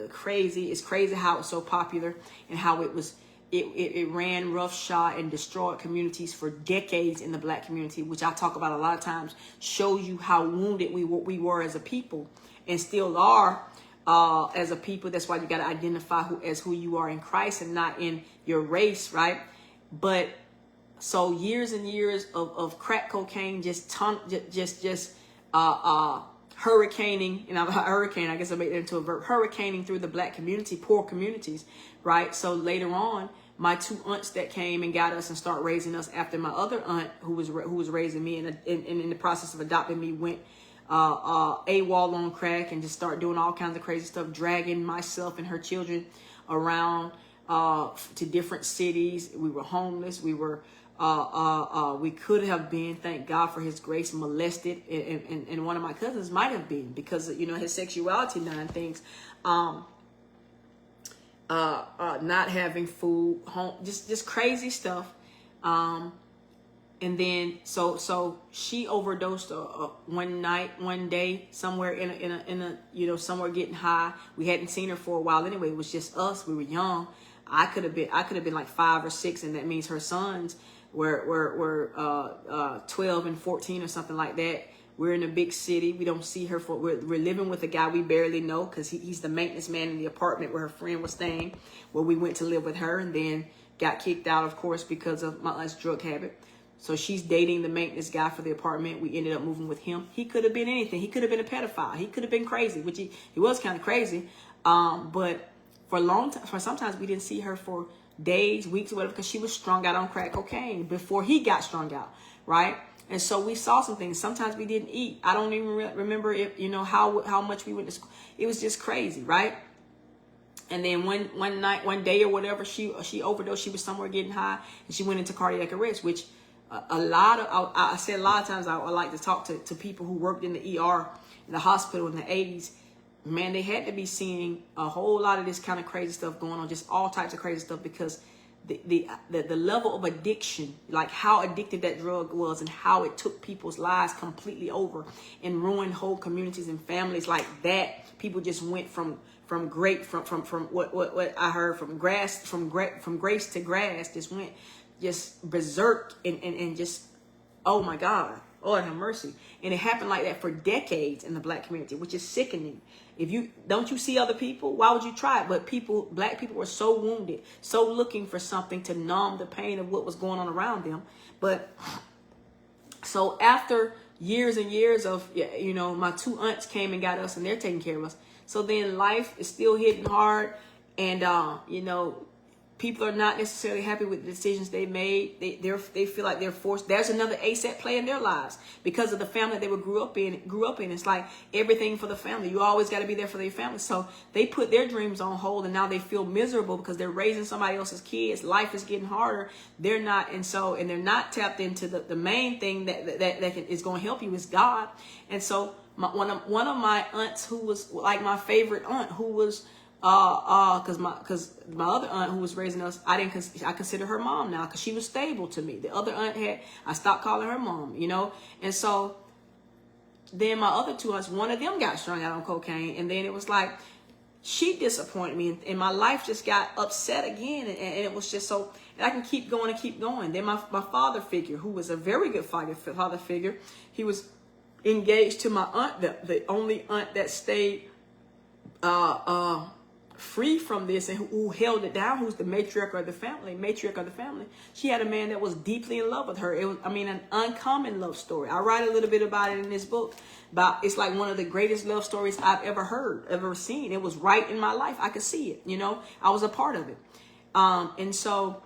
crazy. It's crazy how it's so popular, and how it ran roughshod and destroyed communities for decades in the Black community, which I talk about a lot of times, shows you how wounded we were as a people, and still are as a people. That's why you got to identify who you are in Christ, and not in your race, right? But so years and years of crack cocaine, hurricaning, and I guess I made that into a verb, hurricaning through the Black community, poor communities, right? So later on, my 2 aunts that came and got us and start raising us, after my other aunt who was raising me, and in the process of adopting me, went AWOL on crack and just start doing all kinds of crazy stuff, dragging myself and her children around to different cities. We were homeless. We were we could have been, thank God for his grace, molested, and one of my cousins might have been because of, his sexuality now and things. Not having food, home, just crazy stuff. And then so she overdosed one day somewhere in a somewhere getting high. We hadn't seen her for a while anyway. It was just us. We were young. I could have been like 5 or 6, and that means her sons were 12 and 14 or something like that. We're in a big city. We don't see her for. We're living with a guy we barely know because he's the maintenance man in the apartment where her friend was staying, where we went to live with her, and then got kicked out, of course, because of my aunt's drug habit. So she's dating the maintenance guy for the apartment. We ended up moving with him. He could have been anything. He could have been a pedophile. He could have been crazy, which he was kind of crazy. But for a long time, sometimes we didn't see her for days, weeks, or whatever, because she was strung out on crack cocaine before he got strung out, right? And so we saw some things. Sometimes we didn't eat. I don't even remember if how much we went to school. It was just crazy, right? And then one day or whatever, she overdosed. She was somewhere getting high, and she went into cardiac arrest, which I said a lot of times I like to talk to people who worked in the ER, in the hospital in the 80s. Man, they had to be seeing a whole lot of this kind of crazy stuff going on, just all types of crazy stuff, because the level of addiction, like how addictive that drug was and how it took people's lives completely over and ruined whole communities and families like that. People just went from what I heard, from grace to grass, just berserk and just, oh my God, Lord have mercy. And it happened like that for decades in the black community, which is sickening. If you don't see other people, why would you try it? But black people were so wounded, so looking for something to numb the pain of what was going on around them. But so after years and years of, my 2 aunts came and got us, and they're taking care of us. So then life is still hitting hard, and people are not necessarily happy with the decisions they made. They feel like they're forced. There's another ACES play in their lives because of the family they grew up in. It's like everything for the family. You always got to be there for their family. So they put their dreams on hold, and now they feel miserable because they're raising somebody else's kids. Life is getting harder. They're not, and they're not tapped into the main thing that is going to help you is God. And so one of my aunts, who was like my favorite aunt, who was because my other aunt who was raising us, I consider her mom now because she was stable to me. The other aunt I stopped calling her mom, and so then my other 2 aunts, one of them got strung out on cocaine, and then it was like she disappointed me, and my life just got upset again, and it was just so, and I can keep going and keep going. Then my father figure, who was a very good father figure, he was engaged to my aunt, the only aunt that stayed free from this and who held it down, who's the matriarch of the family. She had a man that was deeply in love with her. It was, an uncommon love story. I write a little bit about it in this book. It's like one of the greatest love stories I've ever seen. It was right in my life. I could see it, I was a part of it. And so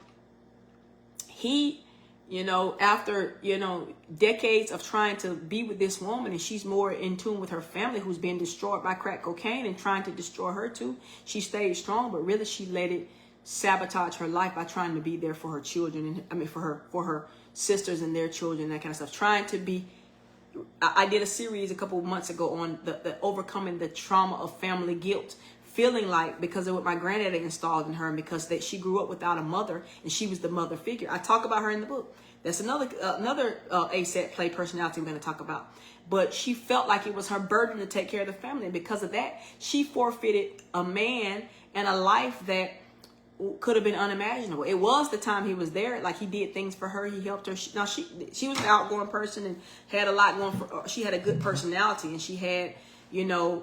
he, after, decades of trying to be with this woman, and she's more in tune with her family who's being destroyed by crack cocaine and trying to destroy her too. She stayed strong, but really she let it sabotage her life by trying to be there for her children, and for her sisters and their children, that kind of stuff. Trying to be, I did a series a couple of months ago on the overcoming the trauma of family guilt. Feeling like, because of what my granddaddy installed in her, and because she grew up without a mother, and she was the mother figure. I talk about her in the book. That's another ACES play personality we're going to talk about. But she felt like it was her burden to take care of the family, and because of that, she forfeited a man and a life that could have been unimaginable. It was the time he was there, like he did things for her, he helped her. She was an outgoing person and had a lot going for her. She had a good personality, and she had,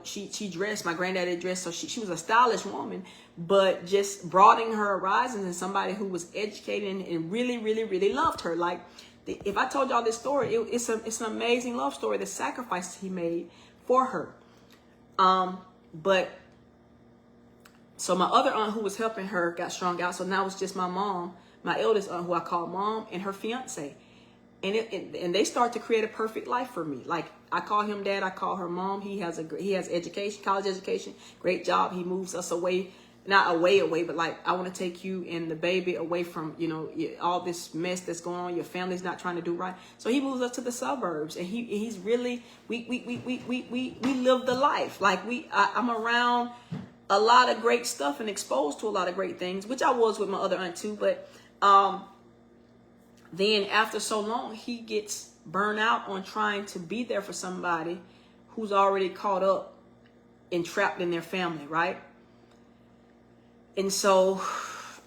she dressed, my granddaddy dressed, so she was a stylish woman, but just broadening her horizons, and somebody who was educated and really, really, really loved her. Like, if I told y'all this story, it's an amazing love story, the sacrifices he made for her. But so my other aunt who was helping her got strung out, so now it's just my mom, my eldest aunt, who I call mom, and her fiance. and they start to create a perfect life for me. Like, I call him dad, I call her mom. He has education, college education, great job. He moves us away, not away, but like, I want to take you and the baby away from, you know, all this mess that's going on. Your family's not trying to do right. So he moves us to the suburbs, and he's really, we live the life. Like, I'm around a lot of great stuff and exposed to a lot of great things, which I was with my other aunt too. But then after so long, he gets burned out on trying to be there for somebody who's already caught up and trapped in their family, right? And so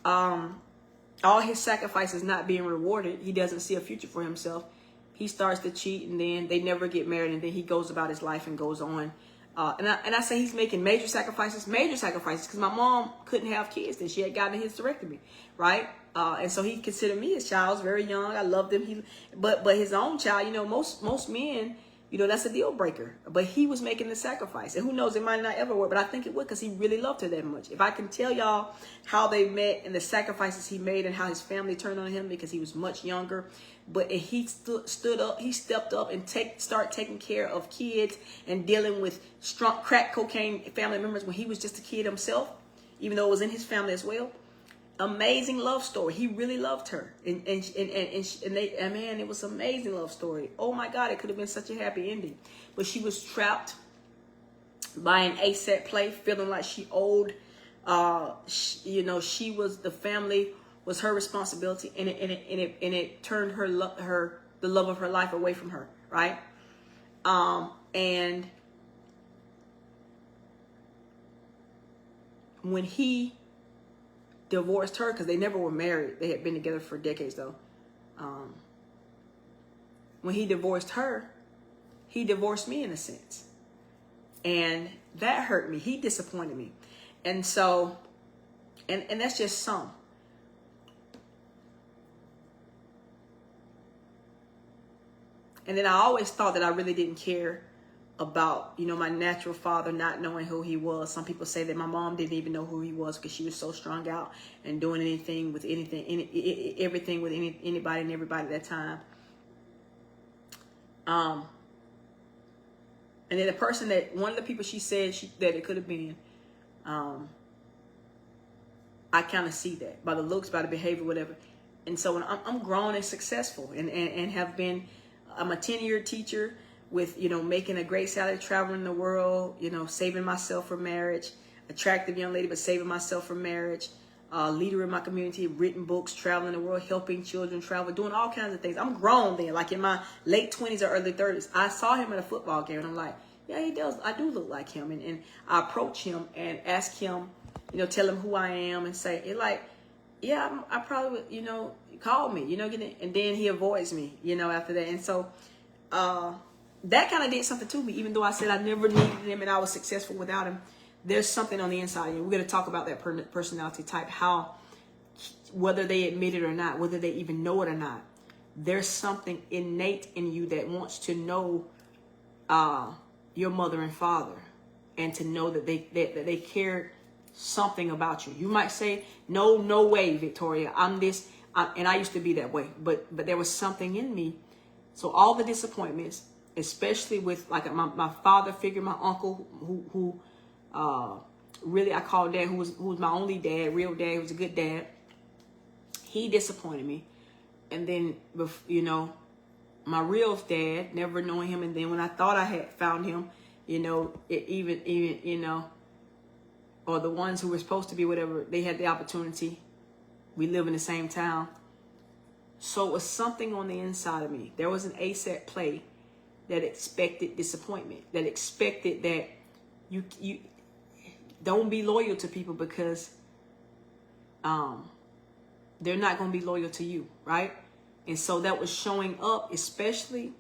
all his sacrifices not being rewarded, he doesn't see a future for himself. He starts to cheat, and then they never get married, and then he goes about his life and goes on. And I say he's making major sacrifices, because my mom couldn't have kids, and she had gotten a hysterectomy, right? And so he considered me his child. I was very young. I loved him. But his own child, you know, most men, you know, that's a deal breaker. But he was making the sacrifice. And who knows, it might not ever work, but I think it would, because he really loved her that much. If I can tell y'all how they met and the sacrifices he made and how his family turned on him because he was much younger. But he stood up, he stepped up and started taking care of kids and dealing with strong crack cocaine family members when he was just a kid himself, even though it was in his family as well. Amazing love story. He really loved her, and man, it was an amazing love story. Oh my God, it could have been such a happy ending, but she was trapped by an ACES play, feeling like she owed. You know, she was, the family was her responsibility, and it turned the love of her life away from her, right? And when he divorced her, because they never were married, they had been together for decades though. When he divorced her, he divorced me in a sense, and that hurt me. He disappointed me, and so, and that's just some. And then I always thought that I really didn't care about, you know, my natural father not knowing who he was. Some people say that my mom didn't even know who he was because she was so strung out and doing everything with anybody and everybody at that time. And then the person that, one of the people she said that it could have been, I kind of see that by the looks, by the behavior, whatever. And so when I'm grown and successful and have been, I'm a 10-year teacher with, you know, making a great salary, traveling the world, you know, saving myself for marriage, attractive young lady, but saving myself for marriage, leader in my community, written books, traveling the world, helping children travel, doing all kinds of things. I'm grown then, like in my late 20s or early 30s. I saw him at a football game, and I'm like, yeah, he does. I do look like him. And I approach him and ask him, you know, tell him who I am and say, it like, yeah, I probably would, you know, call me, you know, and then he avoids me, you know, after that. And so that kind of did something to me, even though I said I never needed him and I was successful without him. There's something on the inside. And we're going to talk about that personality type, how, whether they admit it or not, whether they even know it or not, there's something innate in you that wants to know your mother and father, and to know that they care something about you. You might say, no way, Victoria, I'm this, and I used to be that way, but there was something in me. So all the disappointments, especially with like my father figure, my uncle, who really I call dad, who was my only dad, real dad, who was a good dad. He disappointed me, and then, you know, my real dad, never knowing him, and then when I thought I had found him, you know, even you know, or the ones who were supposed to be whatever, they had the opportunity. We live in the same town. So it was something on the inside of me. There was an ACES play that expected disappointment, that expected that you don't be loyal to people because they're not going to be loyal to you, right? And so that was showing up, especially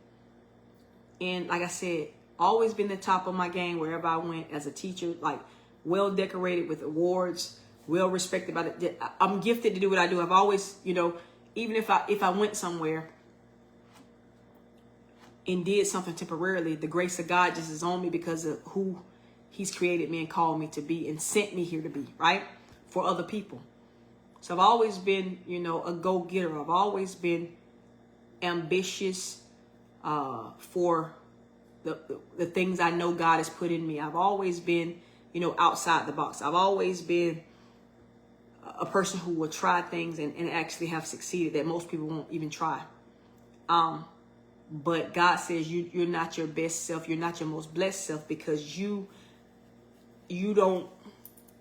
in, like I said, always been the top of my game wherever I went as a teacher, like well decorated with awards, well respected by the, I'm gifted to do what I do. I've always, you know, even if I went somewhere and did something temporarily, the grace of God just is on me because of who he's created me and called me to be and sent me here to be, right? For other people. So I've always been, you know, a go-getter. I've always been ambitious for the things I know God has put in me. I've always been, you know, outside the box. I've always been a person who will try things and actually have succeeded that most people won't even try. But God says you're not your best self. You're not your most blessed self because you don't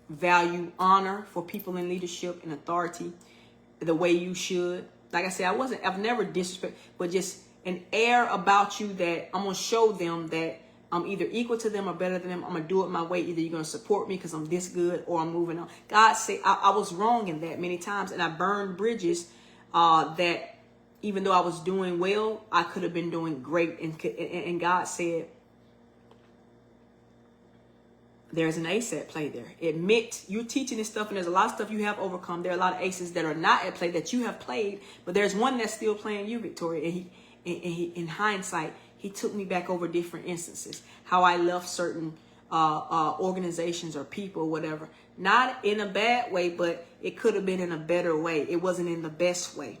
value honor for people in leadership and authority the way you should. Like I said, I've never disrespected, but just an air about you that I'm going to show them that I'm either equal to them or better than them. I'm going to do it my way. Either you're going to support me because I'm this good or I'm moving on. God said I was wrong in that many times, and I burned bridges that even though I was doing well, I could have been doing great. And God said, there's an ACE at play there. Admit you're teaching this stuff, and there's a lot of stuff you have overcome. There are a lot of ACEs that are not at play that you have played, but there's one that's still playing you, Victoria. And he, in hindsight, he took me back over different instances, how I left certain organizations or people or whatever. Not in a bad way, but it could have been in a better way. It wasn't in the best way.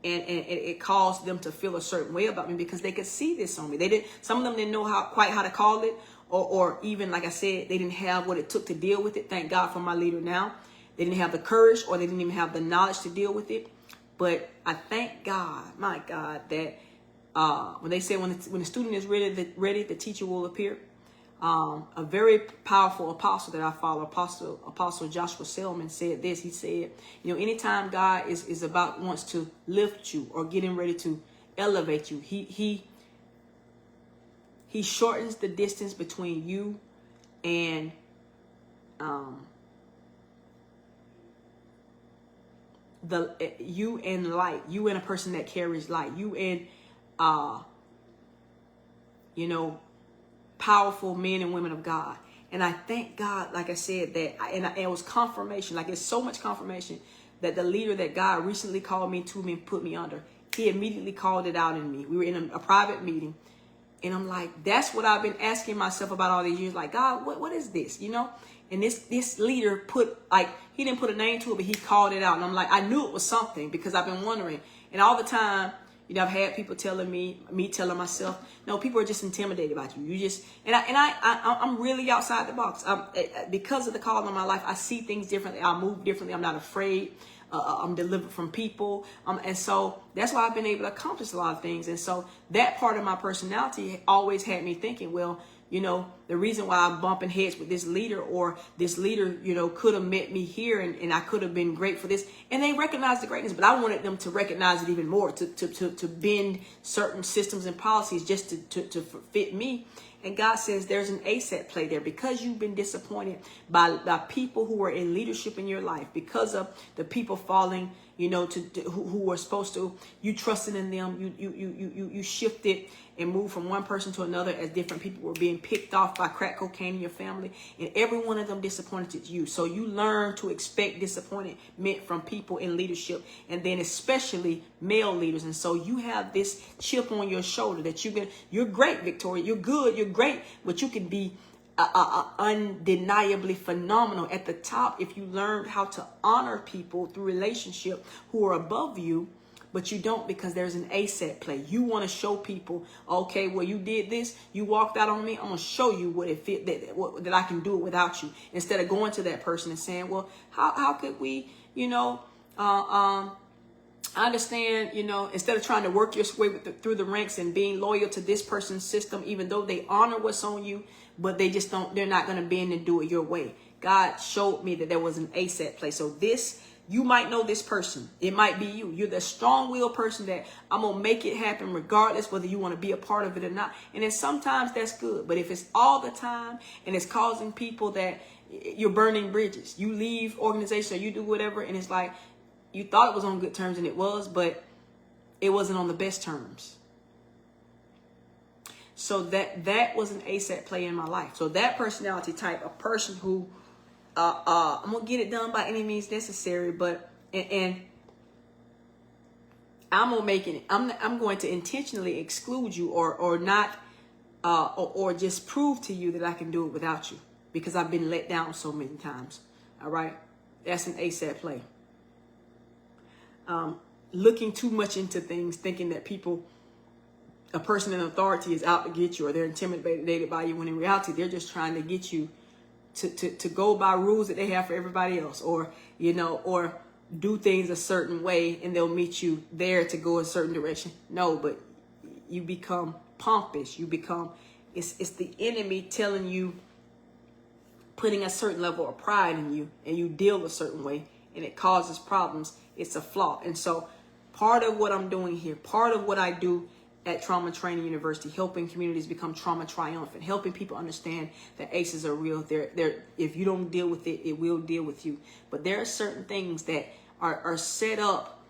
And it caused them to feel a certain way about me because they could see this on me. Some of them didn't know quite how to call it, or even, like I said, they didn't have what it took to deal with it. Thank God for my leader now. They didn't have the courage, or they didn't even have the knowledge to deal with it. But I thank God, my God, that when they say when the student is ready, the teacher will appear. A very powerful apostle that I follow, Apostle Joshua Selman, said this. He said, you know, anytime God wants to lift you or getting ready to elevate you, he shortens the distance between you and you and light, you and a person that carries light, you and you know, powerful men and women of God. And I thank God, like I said, that it was confirmation. Like, it's so much confirmation that the leader that God recently called me to and put me under, he immediately called it out in me. We were in a private meeting, and I'm like, that's what I've been asking myself about all these years. Like, God, what is this? You know? And this leader he didn't put a name to it, but he called it out. And I'm like, I knew it was something because I've been wondering. And all the time, you know, I've had people telling me telling myself, no, people are just intimidated by you. I'm really outside the box. Because of the call on my life, I see things differently. I move differently. I'm not afraid. I'm delivered from people. And so that's why I've been able to accomplish a lot of things. And so that part of my personality always had me thinking, well, you know, the reason why I'm bumping heads with this leader, or this leader, you know, could have met me here and I could have been great for this. And they recognized the greatness, but I wanted them to recognize it even more, to bend certain systems and policies just to fit me. And God says there's an ACE at play there because you've been disappointed by people who are in leadership in your life, because of the people falling, you know, who were supposed to, you trusted in them, you shifted and moved from one person to another as different people were being picked off by crack cocaine in your family, and every one of them disappointed you. So you learn to expect disappointment from people in leadership, and then especially male leaders. And so you have this chip on your shoulder that you're great, Victoria, you're good, you're great, but you can be undeniably phenomenal at the top if you learn how to honor people through relationship who are above you. But you don't, because there's an ACE at play. You want to show people, okay, well, you did this, you walked out on me, I'm going to show you what it fit, that I can do it without you. Instead of going to that person and saying, well, how could we, you know, I understand, you know, instead of trying to work your way through the ranks and being loyal to this person's system, even though they honor what's on you, but they're not going to bend and do it your way. God showed me that there was an ACE at play. So you might know this person. It might be you. You're the strong-willed person that I'm going to make it happen regardless whether you want to be a part of it or not. And then sometimes that's good. But if it's all the time and it's causing people that you're burning bridges, you leave organization or you do whatever, and it's like you thought it was on good terms and it was, but it wasn't on the best terms. So that was an ACE at play in my life. So that personality type, a person who I'm gonna get it done by any means necessary, but and I'm gonna make it. I'm going to intentionally exclude you or not, or just prove to you that I can do it without you, because I've been let down so many times. All right, that's an ACE at play. looking too much into things, thinking that a person in authority is out to get you, or they're intimidated by you, when in reality, they're just trying to get you to go by rules that they have for everybody else, or, or do things a certain way, and they'll meet you there to go a certain direction. No, but you become pompous. It's the enemy telling you, putting a certain level of pride in you, and you deal a certain way, and it causes problems. It's a flaw. And so part of what I'm doing here, part of what I do at Trauma Training University, helping communities become trauma triumphant, helping people understand that ACEs are real. They're if you don't deal with it, it will deal with you. But there are certain things that are set up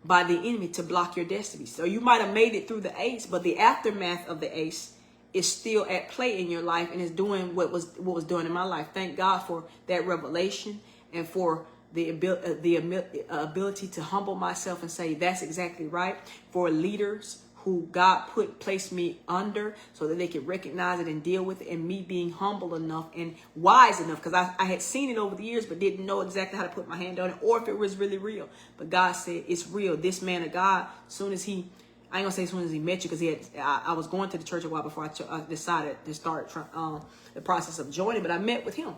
by the enemy to block your destiny. So you might have made it through the ACE, but the aftermath of the ACE is still at play in your life, and is doing what was doing in my life. Thank God for that revelation, and for the ability to humble myself and say, that's exactly right. For leaders who God placed me under, so that they could recognize it and deal with it, and me being humble enough and wise enough, because I had seen it over the years, but didn't know exactly how to put my hand on it, or if it was really real. But God said, it's real. This man of God, I ain't gonna say as soon as he met you, because I was going to the church a while before I decided to start the process of joining, but I met with him,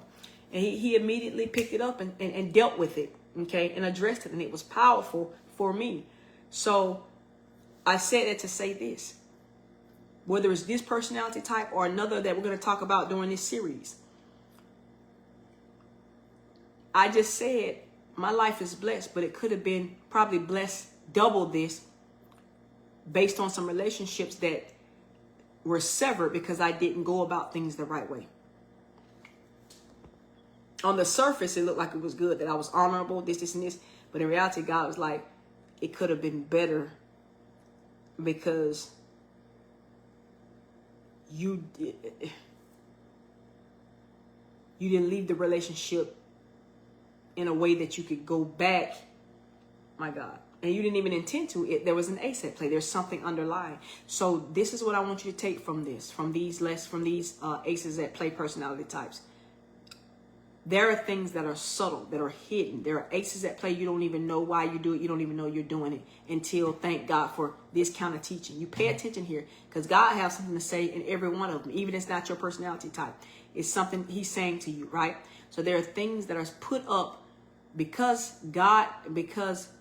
and he immediately picked it up and dealt with it, okay, and addressed it, and it was powerful for me. So I said that to say this: whether it's this personality type or another that we're going to talk about during this series, I just said my life is blessed, but it could have been probably blessed double this, based on some relationships that were severed because I didn't go about things the right way. On the surface, it looked like it was good, that I was honorable, this, and this. But in reality, God was like, it could have been better, because you didn't leave the relationship in a way that you could go back. My God. And you didn't even intend to. There was an ACE at play. There's something underlying. So this is what I want you to take from this, from these ACEs at play personality types. There are things that are subtle, that are hidden. There are ACEs at play. You don't even know why you do it. You don't even know you're doing it until, thank God for this kind of teaching. You pay attention here, because God has something to say in every one of them, even if it's not your personality type. It's something he's saying to you, right? So there are things that are put up because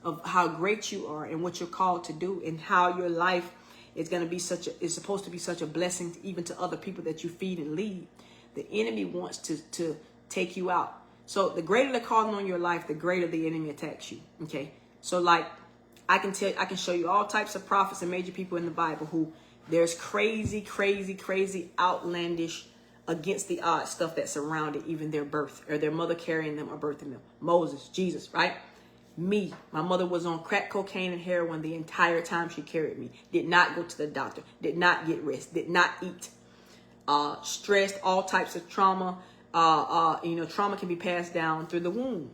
of how great you are and what you're called to do, and how your life is going to be is supposed to be such a blessing even to other people that you feed and lead. The enemy wants to take you out. So the greater the calling on your life, the greater the enemy attacks you. Okay. So like I can show you all types of prophets and major people in the Bible who there's crazy, outlandish, against the odds stuff that surrounded even their birth, or their mother carrying them or birthing them. Moses, Jesus, right? Me, my mother was on crack cocaine and heroin the entire time she carried me. Did not go to the doctor, did not get rest, did not eat, stressed, all types of trauma. Trauma can be passed down through the womb,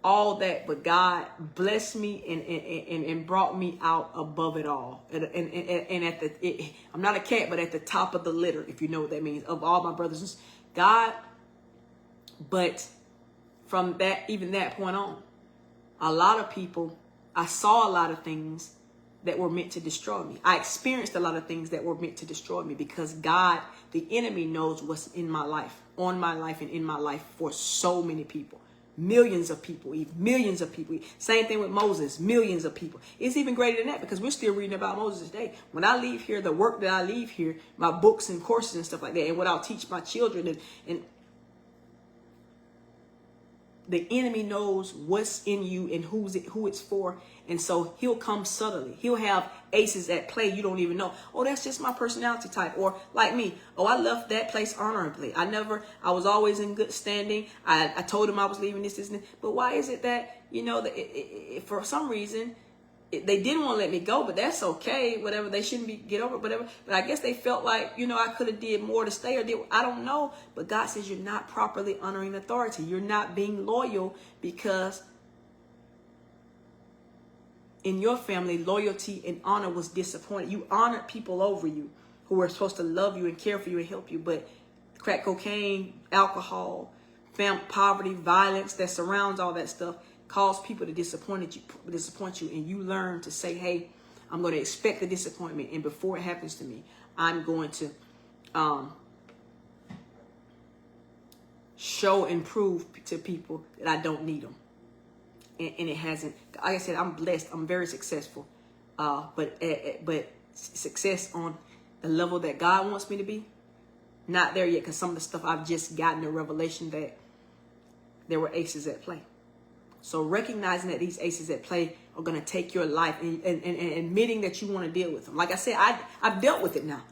all that, but God blessed me and brought me out above it all. And I'm not a cat, but at the top of the litter, if you know what that means, of all my brothers and sisters. God, but from that point on, a lot of people, I saw a lot of things that were meant to destroy me. I experienced a lot of things that were meant to destroy me, because God, the enemy, knows what's in my life, on my life, and in my life for so many people. Millions of people, even millions of people. Same thing with Moses, millions of people. It's even greater than that, because we're still reading about Moses today. When I leave here, the work that I leave here, my books and courses and stuff like that, and what I'll teach my children, and the enemy knows what's in you and who it's for. And so he'll come subtly. He'll have ACEs at play. You don't even know. Oh, that's just my personality type. Or like me. Oh, I left that place honorably. I was always in good standing. I told him I was leaving this, and this. But why is it that, for some reason, they didn't want to let me go, but that's okay. Whatever, they shouldn't get over it, whatever. But I guess they felt like, I could have did more to stay, or I don't know. But God says you're not properly honoring authority. You're not being loyal, because in your family, loyalty and honor was disappointed. You honored people over you who were supposed to love you and care for you and help you. But crack cocaine, alcohol, poverty, violence that surrounds all that stuff cause people to disappoint you, and you learn to say, hey, I'm going to expect the disappointment, and before it happens to me, I'm going to show and prove to people that I don't need them. And it hasn't. Like I said, I'm blessed. I'm very successful. But success on the level that God wants me to be, not there yet, because some of the stuff I've just gotten a revelation that there were aces at play. So recognizing that these aces at play are going to take your life, and admitting that you want to deal with them. Like I said, I've dealt with it now.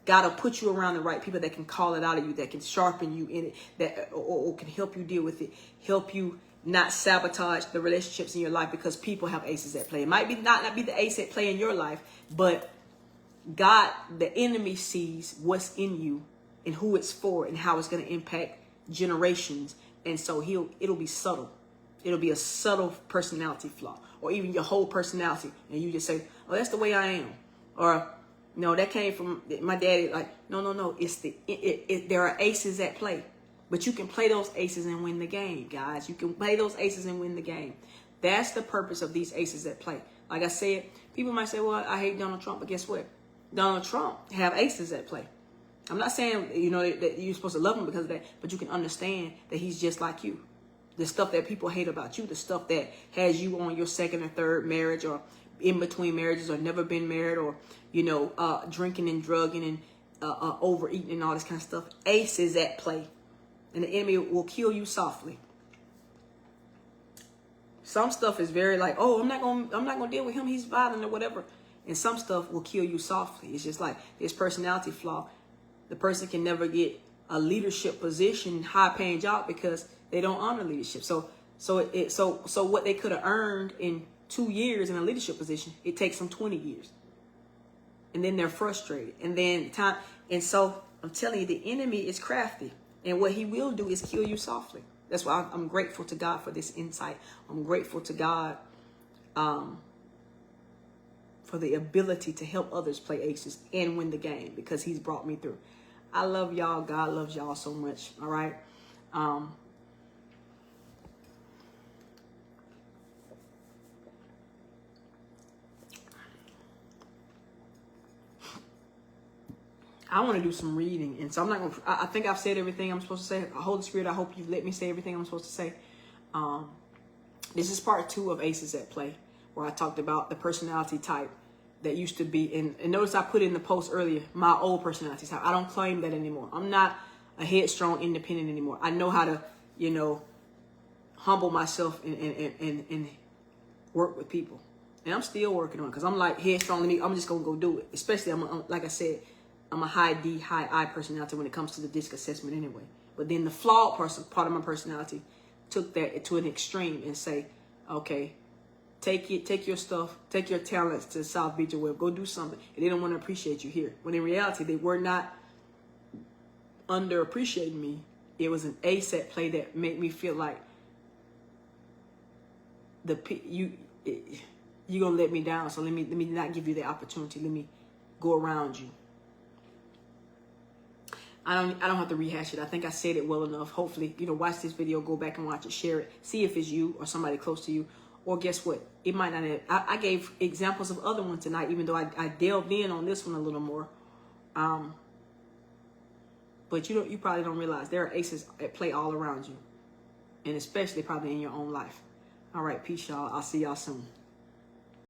God will put you around the right people that can call it out of you, that can sharpen you in it, that or can help you deal with it, help you not sabotage the relationships in your life, because people have aces at play. It might be not be the ace at play in your life, but God, the enemy, sees what's in you and who it's for and how it's going to impact generations. And so it'll be subtle. It'll be a subtle personality flaw, or even your whole personality. And you just say, oh, that's the way I am. Or, no, that came from my daddy. Like, no. There are aces at play. But you can play those aces and win the game, guys. You can play those aces and win the game. That's the purpose of these aces at play. Like I said, people might say, well, I hate Donald Trump. But guess what? Donald Trump have aces at play. I'm not saying, that you're supposed to love him because of that, but you can understand that he's just like you. The stuff that people hate about you, the stuff that has you on your second or third marriage, or in between marriages, or never been married, or, drinking and drugging and overeating and all this kind of stuff. Aces at play. And the enemy will kill you softly. Some stuff is very like, oh, I'm not gonna deal with him. He's violent or whatever. And some stuff will kill you softly. It's just like this personality flaw. The person can never get a leadership position, high paying job, because they don't honor leadership. So what they could have earned in 2 years in a leadership position, it takes them 20 years. And then they're frustrated. And so I'm telling you, the enemy is crafty. And what he will do is kill you softly. That's why I'm grateful to God for this insight. I'm grateful to God for the ability to help others play aces and win the game, because he's brought me through. I love y'all. God loves y'all so much. All right. I want to do some reading, and so I'm not going to, I think I've said everything I'm supposed to say. Holy Spirit, I hope you let me say everything I'm supposed to say. This is part 2 of Aces at Play, where I talked about the personality type that used to be, and notice I put in the post earlier, my old personality type. I don't claim that anymore. I'm not a headstrong independent anymore. I know how to, humble myself and work with people. And I'm still working on it, because I'm like headstrong. I'm just going to go do it. Especially, like I said, I'm a high D, high I personality when it comes to the DISC assessment anyway. But then the flawed part of my personality took that to an extreme and say, okay, take your stuff, take your talents to South Beach or wherever, go do something. And they don't want to appreciate you here. When in reality, they were not underappreciating me. It was an ace at play that made me feel like you're gonna let me down. So let me not give you the opportunity. Let me go around you. I don't have to rehash it. I think I said it well enough. Hopefully, watch this video, go back and watch it, share it, see if it's you or somebody close to you. Or guess what? It might not have. I gave examples of other ones tonight, even though I delved in on this one a little more. But you probably don't realize there are aces at play all around you, and especially probably in your own life. All right, peace, y'all. I'll see y'all soon.